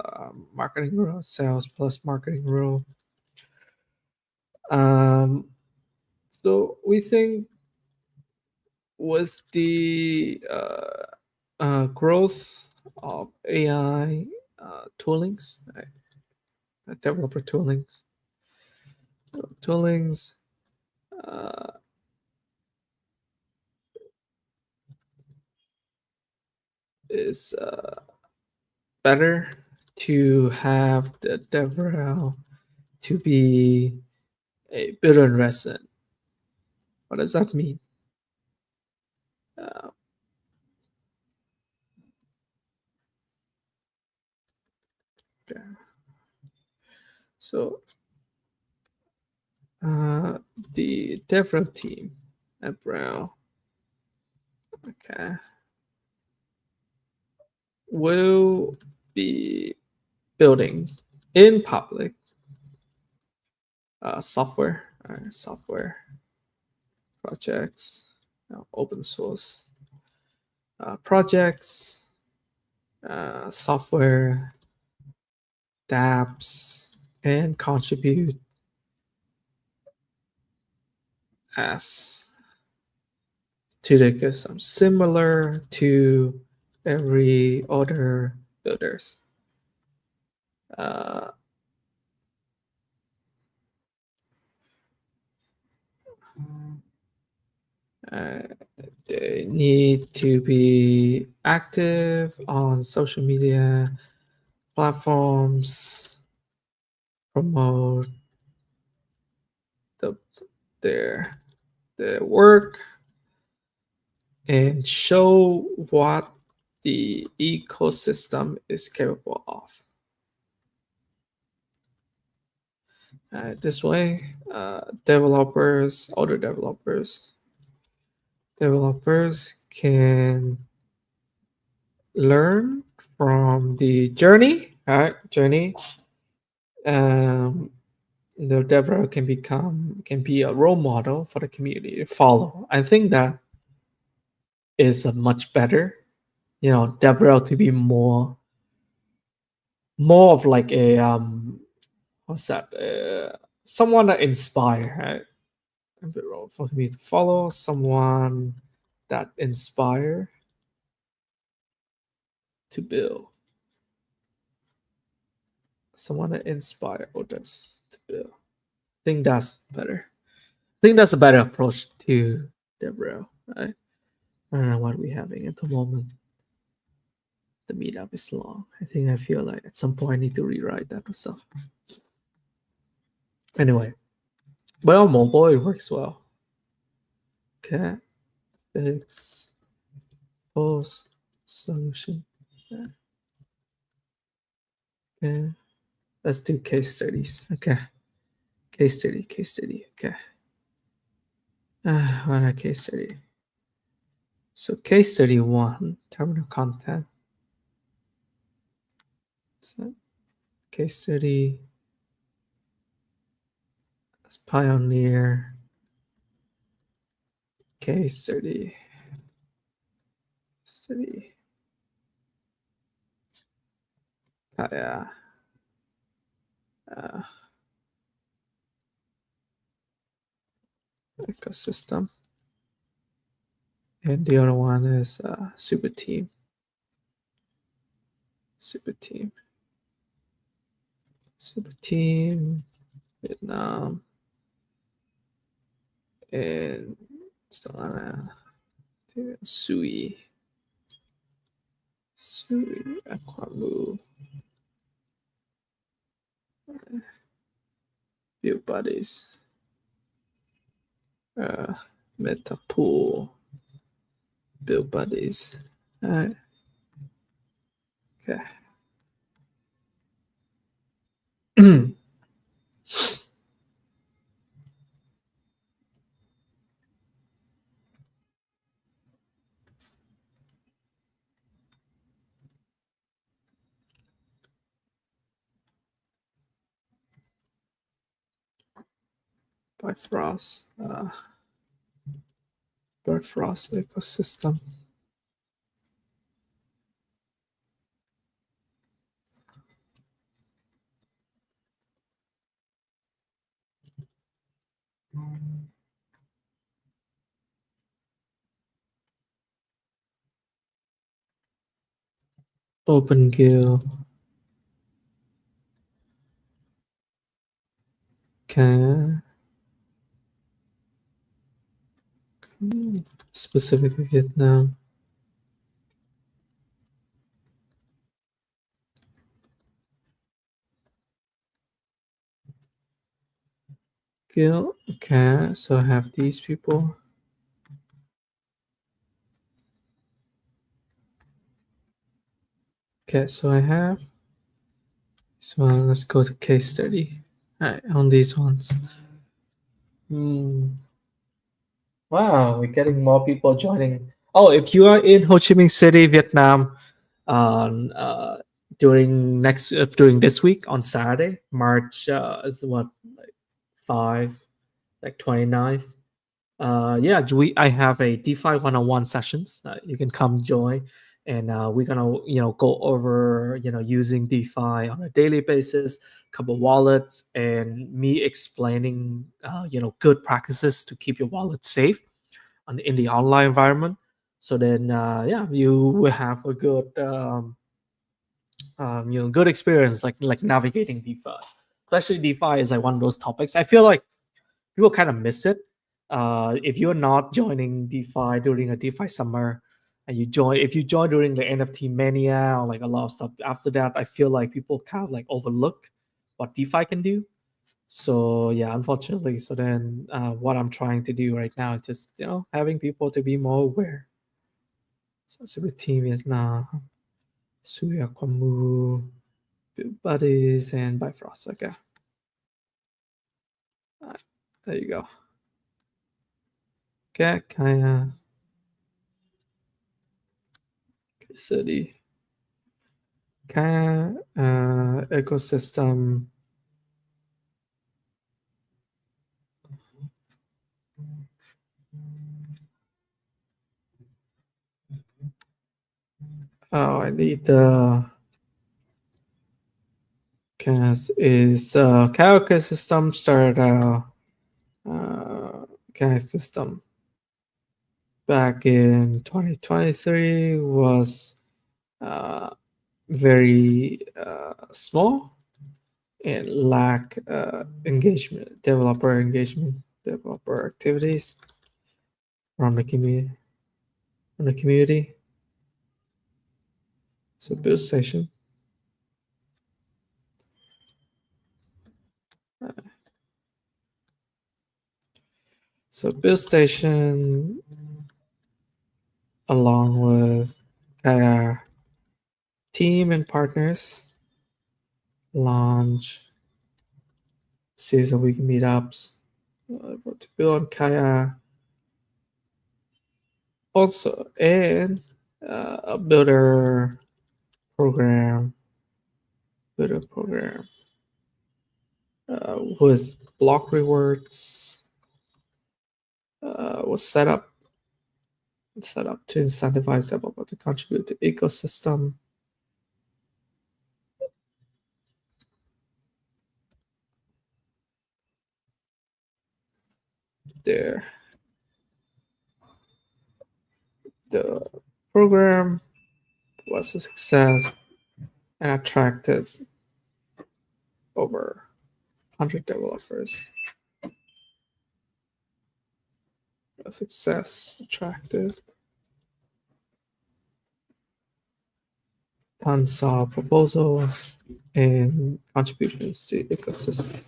marketing role, sales plus marketing role. So we think with the growth of AI toolings, developer toolings, uh, is better to have the DevRel to be a builder in resin. What does that mean? Uh, so the DevRel team at Brown, okay, will be building in public software software projects, open source projects, software dApps, and contribute as to the ecosystem similar to every other builders. Uh, uh, they need to be active on social media platforms, promote the, their their work, and show what the ecosystem is capable of. This way, other developers can learn from the journey, right? Journey. Um, the developer can be a role model for the community to follow. I think that is a much better, developer to be more of like a what's that? Someone that inspire, right? A bit wrong for me to follow someone that inspire to build. Someone that inspire others to build. I think that's better. I think that's a better approach to Deborah. Right? I don't know what we're having at the moment. The meetup is long. I feel like at some point I need to rewrite that stuff. Anyway, but on mobile it works well. Cat fix post solution. Okay. Let's do case studies. Okay. Case study. Okay. What a case study. So case study 1, terminal content. So case study as pioneer. Case study. Yeah. Ecosystem. And the other one is super team. Super team, Vietnam, and Solana, Sui, Aquamu, Build Buddies, Metapool, Build Buddies. All right. Okay. Bifrost ecosystem. Open Gill. Okay. Specifically Vietnam. Gill. Okay, so I have these people. Okay, so I have this one. Let's go to case study. All right, on these ones. Wow, we're getting more people joining. Oh, if you are in Ho Chi Minh City, Vietnam, on during this week on Saturday, March is what, like 5, like 29th. Yeah, I have a DeFi one-on-one sessions. You can come join, and we're gonna go over using DeFi on a daily basis, couple wallets, and me explaining good practices to keep your wallet safe in the online environment. So then, yeah, you will have a good experience like navigating DeFi. Especially DeFi is like one of those topics. I feel like people kind of miss it. If you're not joining DeFi during a DeFi summer, and if you join during the NFT mania or like a lot of stuff after that, I feel like people kind of like overlook what DeFi can do. So yeah, unfortunately. So then, what I'm trying to do right now is just having people to be more aware. So with Team Vietnam, Suya Kwamu, Build Buddies, and Bifrost. Okay, Alright, there you go. Okay, Kaya, City. Kaya ecosystem. Oh, I need the Kaya ecosystem started Kaya system back in 2023 was uh, very small and lack developer activities from the community. So buildstation. So buildstation along with Kaya team and partners launch series of weekly meetups to build on Kaya also, and a program builder program with block rewards was set up to incentivize developer to contribute to ecosystem. There, the program was a success and attracted over 100 developers. A success attracted tons of proposals and contributions to the ecosystem.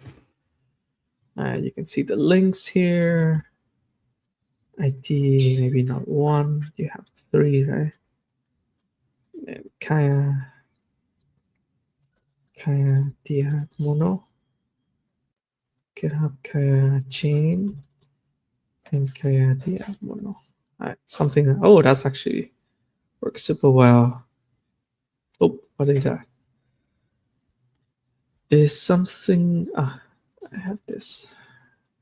You can see the links here. ID, maybe not one, you have three, right? And Kaya Dia Mono, GitHub Kaya Chain, and Kaya Dia Mono. Something, oh, that's actually works super well. Oh, what is that? Is something, I have this.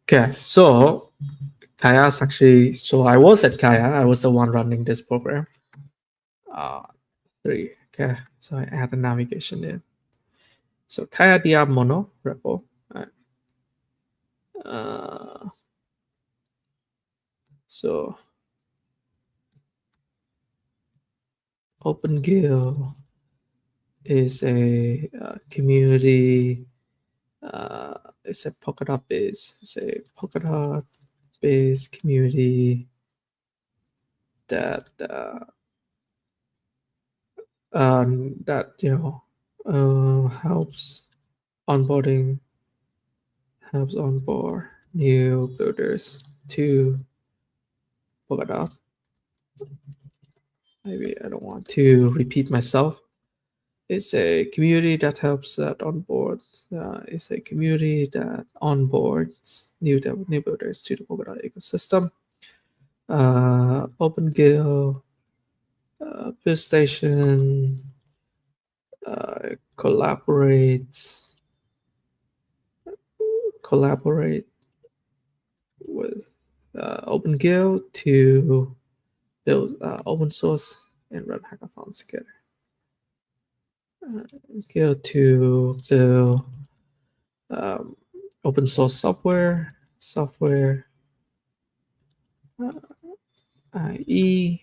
Okay, so Kaya's actually, so I was at Kaya, I was the one running this program. Three, okay, so I add the navigation in. So Kaya Dia Mono repo. So OpenGill is a community. It's a Polkadot based community that helps onboarding helps onboard new builders to Polkadot. Maybe I don't want to repeat myself. It's a community that helps that onboard. It's a community that onboards new builders to the Polkadot ecosystem. OpenGill, buildstation, collaborate with OpenGL to build open source and run hackathons together. Go to build um, open source software IE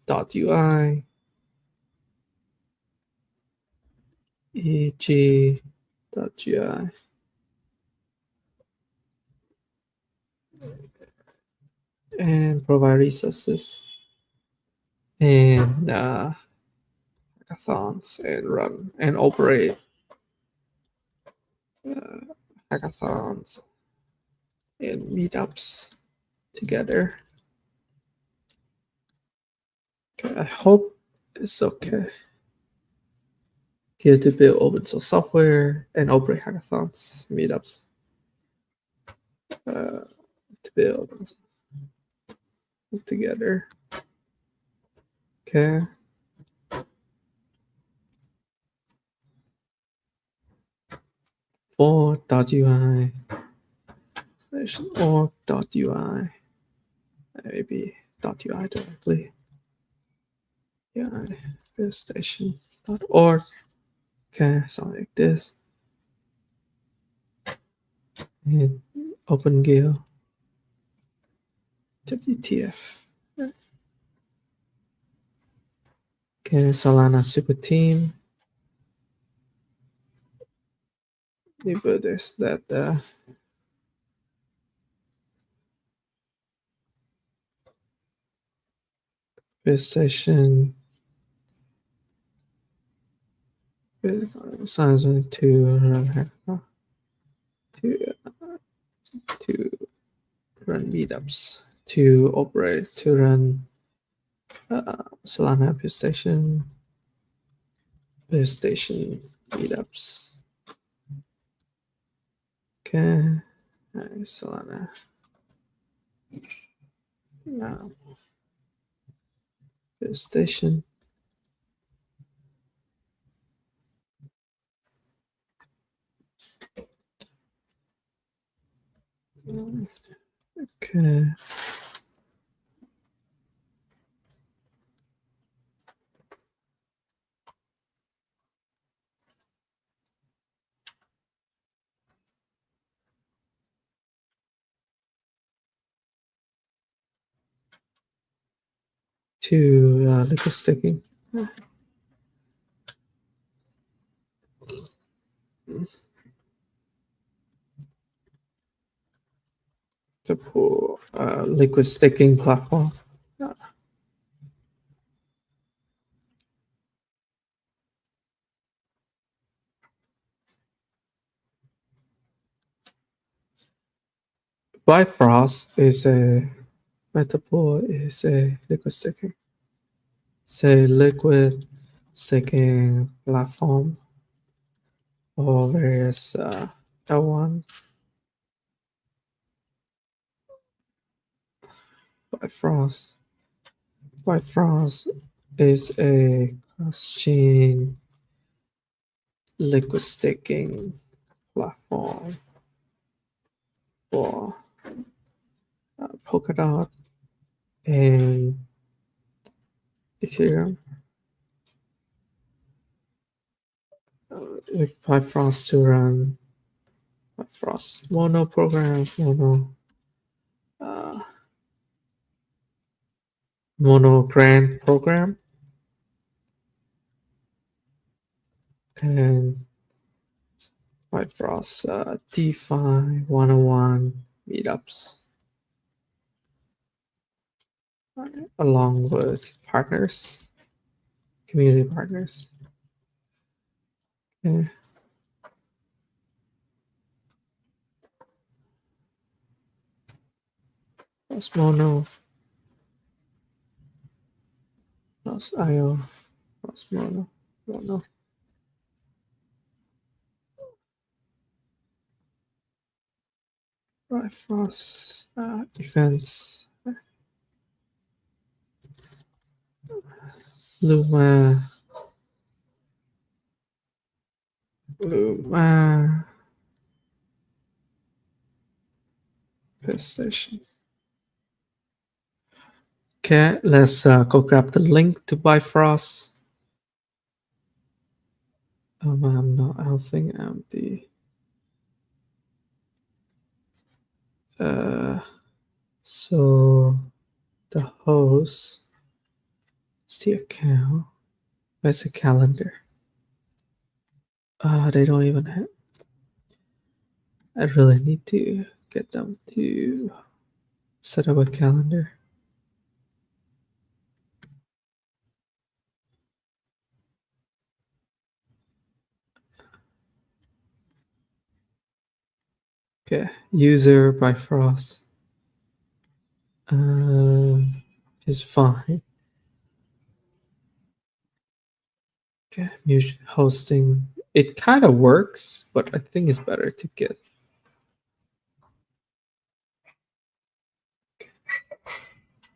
dot UI EG dot UI and provide resources and hackathons and run and operate hackathons and meetups together. Okay, I hope it's okay. Here to build open source software and operate hackathons, meetups. To build together. Okay. For.ui station org.ui maybe .ui directly. Yeah, buildstation.org. Okay, something like this. And OpenGL WTF. Okay, Solana super team. We build this that buildstation size to run to run meetups to operate to run Solana buildstation meetups. Okay, Solana. Now, buildstation. Okay. To liquid staking. To pull liquid staking platform. Bifrost is a Metapool is a liquid staking. It's a liquid staking platform for various L1. Bifrost. Bifrost is a cross-chain liquid staking platform for Polkadot and Ethereum. With Bifrost to run Bifrost Mono program, Mono Grant program, and Bifrost DeFi 101 meetups, along with partners, community partners. Okay. Plus Mono, plus IO, plus Mono. Bifrost events. Luma. buildstation. Okay, let's go grab the link to Bifrost. I'm not. I don't think I'm the. Uh, so the host is the account. Where's the calendar? They don't even have. I really need to get them to set up a calendar. Okay, user Bifrost. Is fine. Okay, hosting. It kind of works, but I think it's better to get.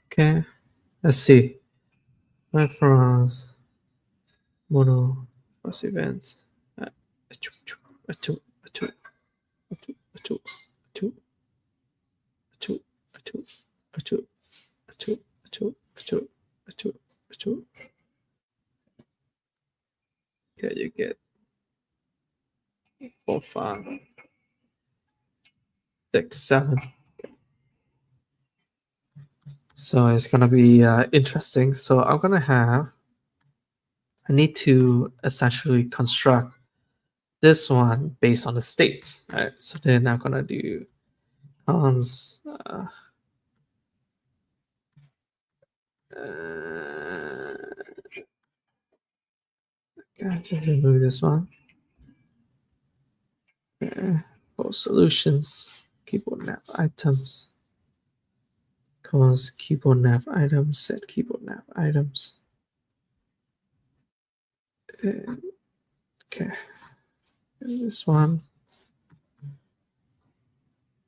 Okay, let's see. Bifrost mono cross events. Achoo, achoo, achoo, achoo, achoo, achoo, achoo, achoo, achoo, achoo, achoo, achoo, achoo, achoo. Okay, you get 4, 5, 6, 7. So it's gonna be interesting. So I'm gonna have. I need to essentially construct this one based on the states. Right. So then I'm gonna do cons. Just remove this one. Solutions. Keyboard nav items. Cons keyboard nav items. Set keyboard nav items. Okay. And this one.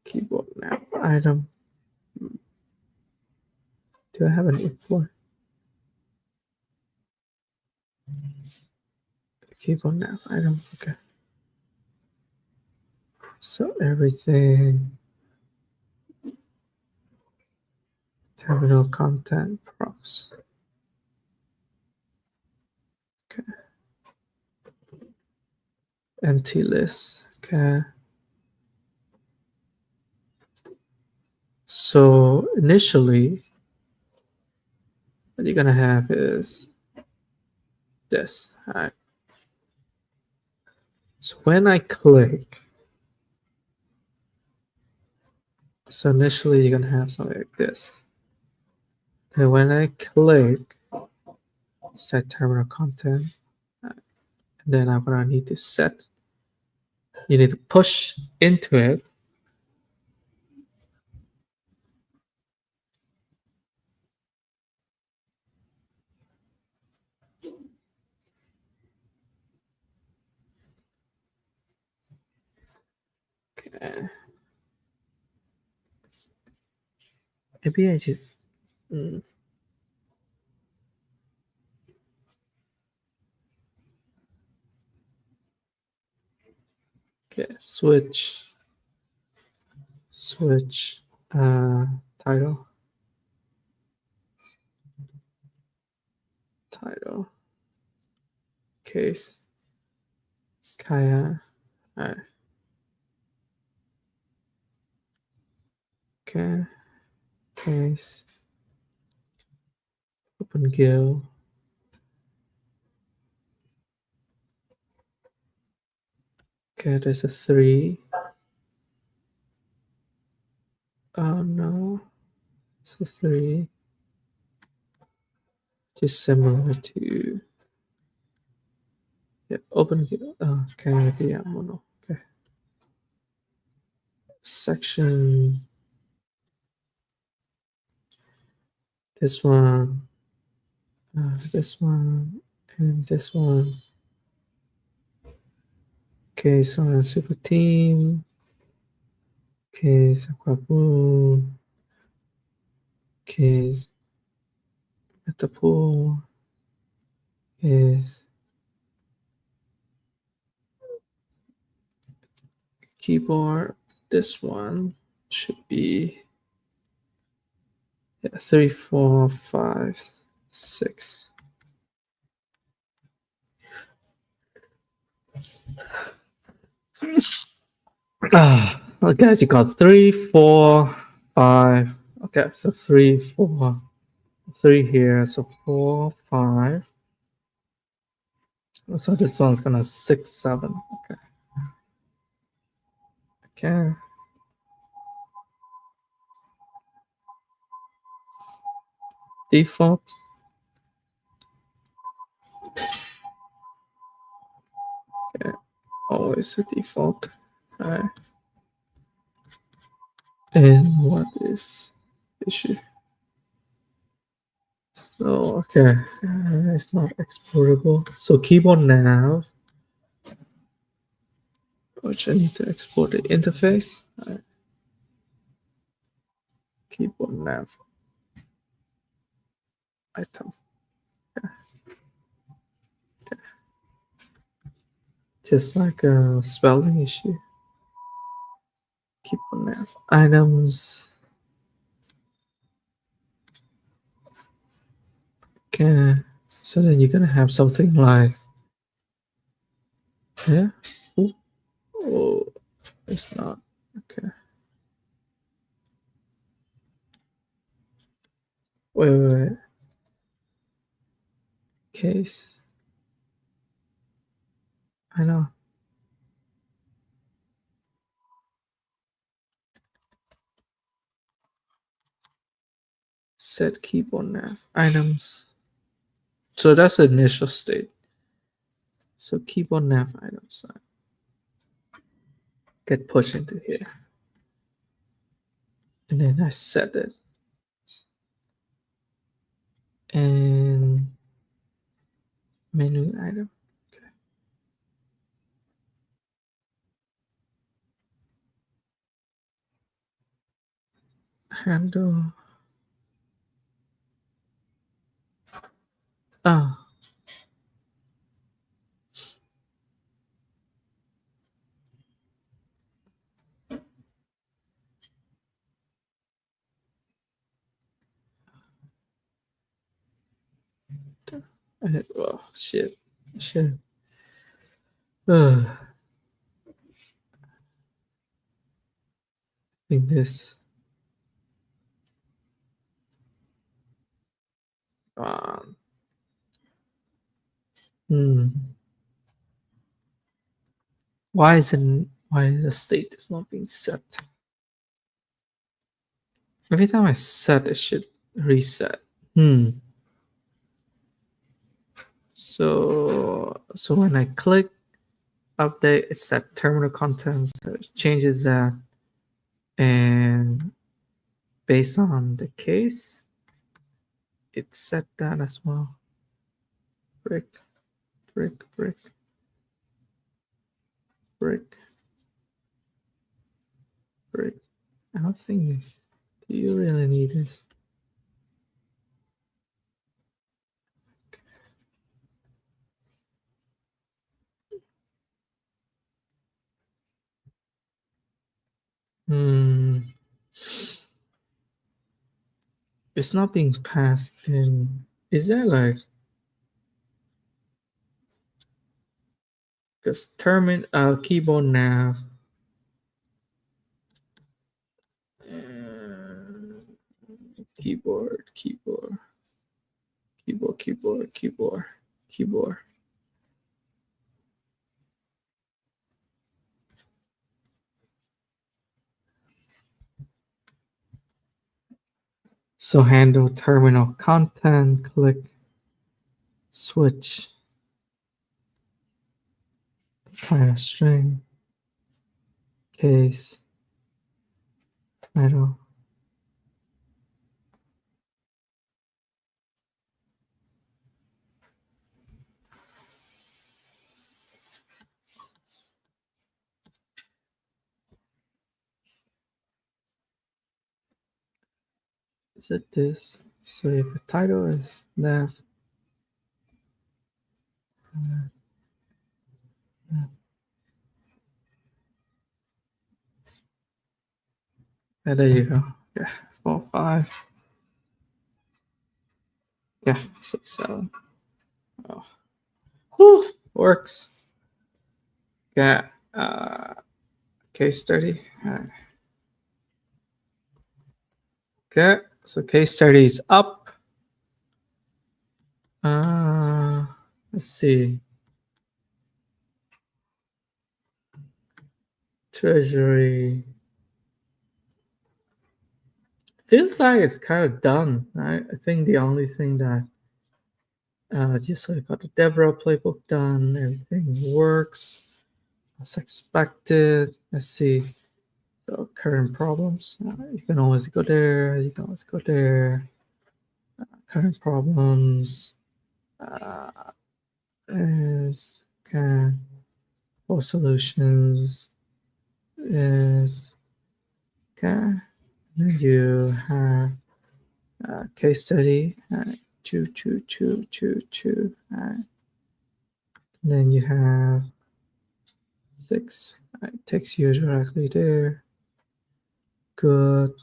Keyboard nav item. Do I have an import? Keyboard nav item. Okay. So everything. Terminal content props. Okay. Empty list. Okay. So initially, what you're gonna have is this. All right. So when I click, so initially you're gonna have something like this. And when I click set terminal content, and then I'm gonna need to set. You need to push into it. Okay. Maybe I just. Okay, switch title, case, Kaya, alright, okay, case, open guild, okay, there's a 3, oh no, it's a 3, just similar to, yeah, open guild, oh, okay, maybe I'm mono, okay, section, this one, and this one, okay, so on super team, case, aquapool, case, metapool, is keyboard, this one, should be 3, 4, 5, 6. Okay, so you got 3, 4, 5. Okay, so 3, 4, 3 here, so 4, 5. So this one's gonna 6, 7. Okay. Okay. Default. Okay. Always a default. Alright. And what is issue? So okay, it's not exportable. So keyboard nav, which I need to export the interface. Alright. Keyboard nav item. Just like a spelling issue. Keyboard nav items. Okay, so then you're gonna have something like yeah. Ooh. Oh, it's not okay. Wait. Case. I know. Set keyboard nav items. So that's the initial state. So keyboard nav items get pushed into here. And then I set it. And menu item. Okay. Handle. Ah. Oh, shit. Shit. I think this. Um, hmm. Why is the state is not being set? Every time I set it should reset. So when I click update, it set terminal contents, so it changes that, and based on the case, it set that as well. Brick, brick, brick, brick, brick. I don't think do you really need this. Hmm. It's not being passed in. Is there like because keyboard nav keyboard, keyboard, keyboard, keyboard, keyboard, keyboard. So handle terminal content, click switch, kind of string, case, title. Is it this? So if the title is that, Yeah, there you go. Yeah, 4, 5. Yeah, 6, 7. Oh. Whew, works. Yeah. Case study. Okay. So case study is up. Uh, let's see. Treasury. Feels like it's kind of done. I think the only thing that just so I got the Deborah playbook done. Everything works as expected. Let's see. So current problems. You can always go there. You can always go there. Current problems uh, is can or solutions is okay. Then you have case study. Choo choo choo choo choo. Then you have 6. Takes you directly there. Good.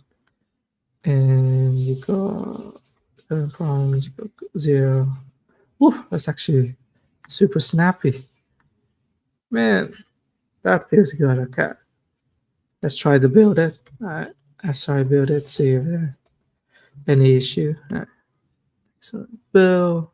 And you go problems. You go 0. Woo, that's actually super snappy. Man, that feels good. Okay. Let's try to build it. Alright. Let's try to build it. See if there's any issue. Alright. So build.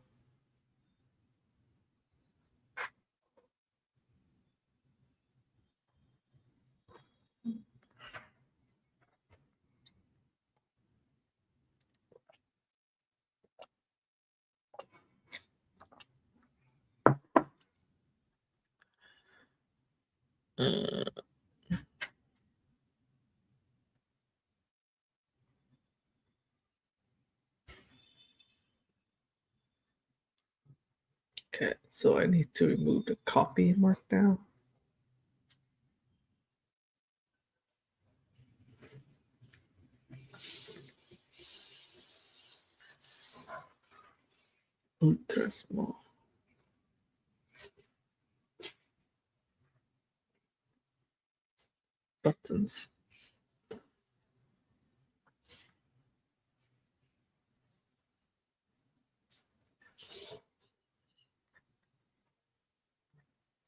Okay, so I need to remove the copy markdown. Ultra small buttons.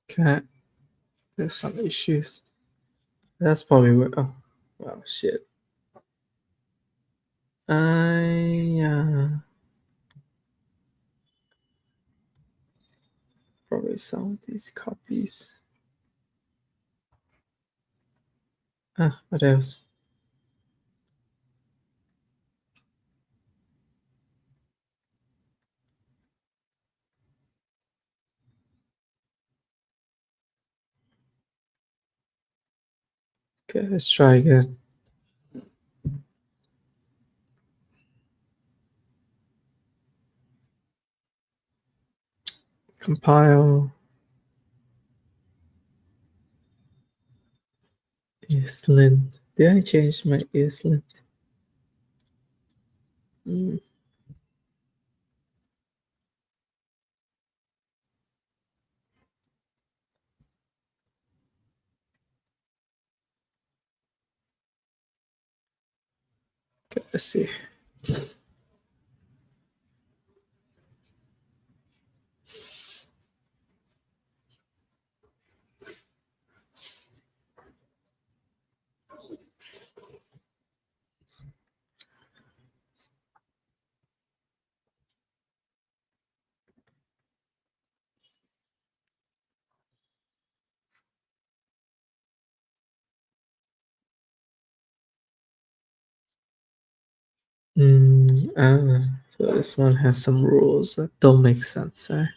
Okay, there's some issues. That's probably where. Oh, wow, shit. Probably some of these copies. What else? Okay, let's try again. Compile. ESLint. Did I change my ESLint? Mm, okay, let's see. So this one has some rules that don't make sense, right?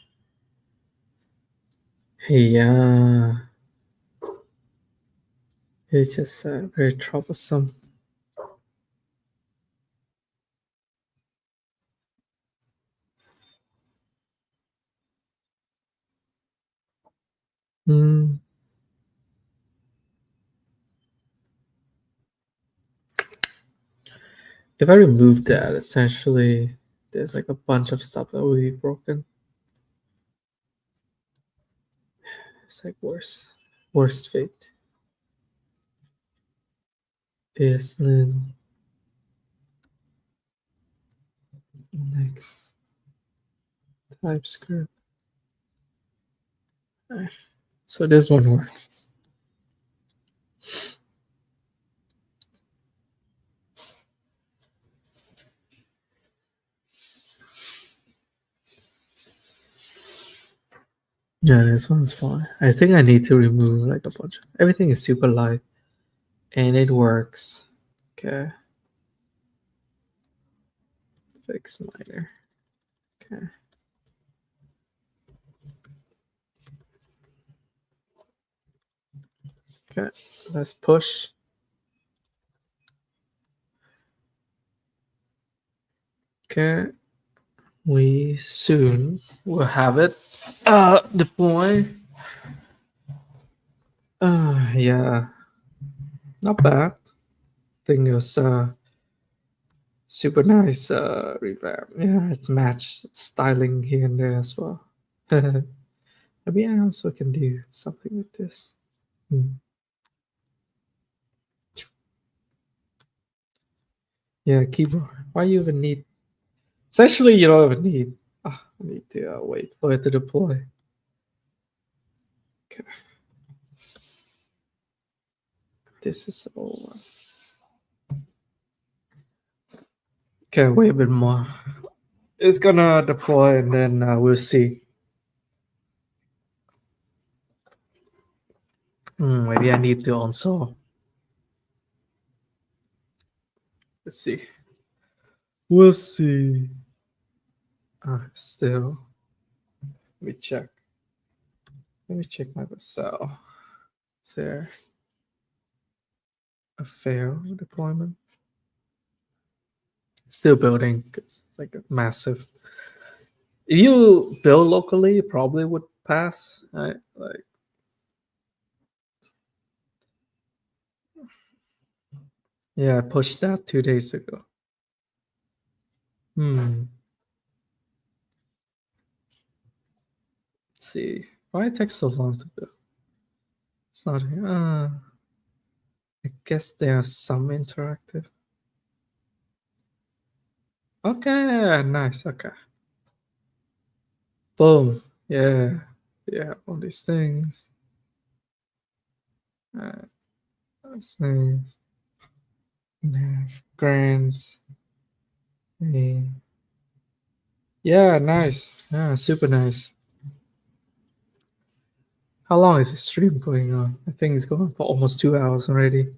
Yeah, it's just very troublesome. Mm, if I remove that, essentially, there's like a bunch of stuff that will be broken. It's like worse fate. Islin next TypeScript. So this one works. Yeah, this one's fine. I think I need to remove like a bunch. Everything is super light and it works. Okay. Fix minor. Okay. Okay. Let's push. Okay. We soon will have it deploy. Yeah. Not bad. Think it was super nice revamp. Yeah, it matched styling here and there as well. Maybe I also can do something with this. Hmm. Yeah, keyboard. Why you even need? Essentially, you don't even need. Ah, I need to wait for it to deploy. Okay, this is all. Okay, wait a bit more. It's gonna deploy, and then we'll see. Maybe I need to also. Let's see. We'll see. Still, let me check. Let me check my cell. Is there a fail deployment? Still building. It's like a massive. If you build locally, it probably would pass. Right? Like, yeah, I pushed that 2 days ago. Let's see. Why it takes so long to build? It's not here. I guess there's some interactive. Okay, nice. Okay. Boom. Yeah. Yeah, all these things. That's nice. Yeah, grants. Yeah. Yeah, nice. Yeah, super nice. How long is the stream going on? I think it's going for almost 2 hours already.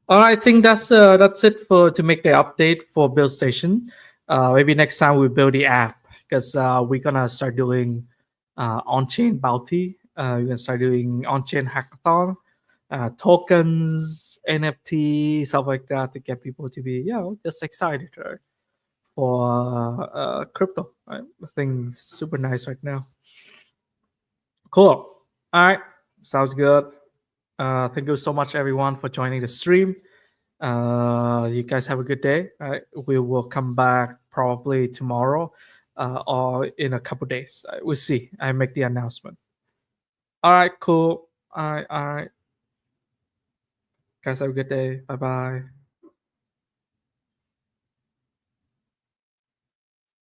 All right, I think that's it for to make the update for buildstation. Maybe next time we build the app because we're gonna start doing on-chain bounty. We're gonna start doing on-chain hackathon, tokens, NFT, stuff like that to get people to be just excited, right? For crypto. Right? I think it's super nice right now. Cool. All right, sounds good. Thank you so much, everyone, for joining the stream. You guys have a good day. We will come back probably tomorrow or in a couple days. We'll see. I make the announcement. All right, cool. All right. Guys, have a good day. Bye bye.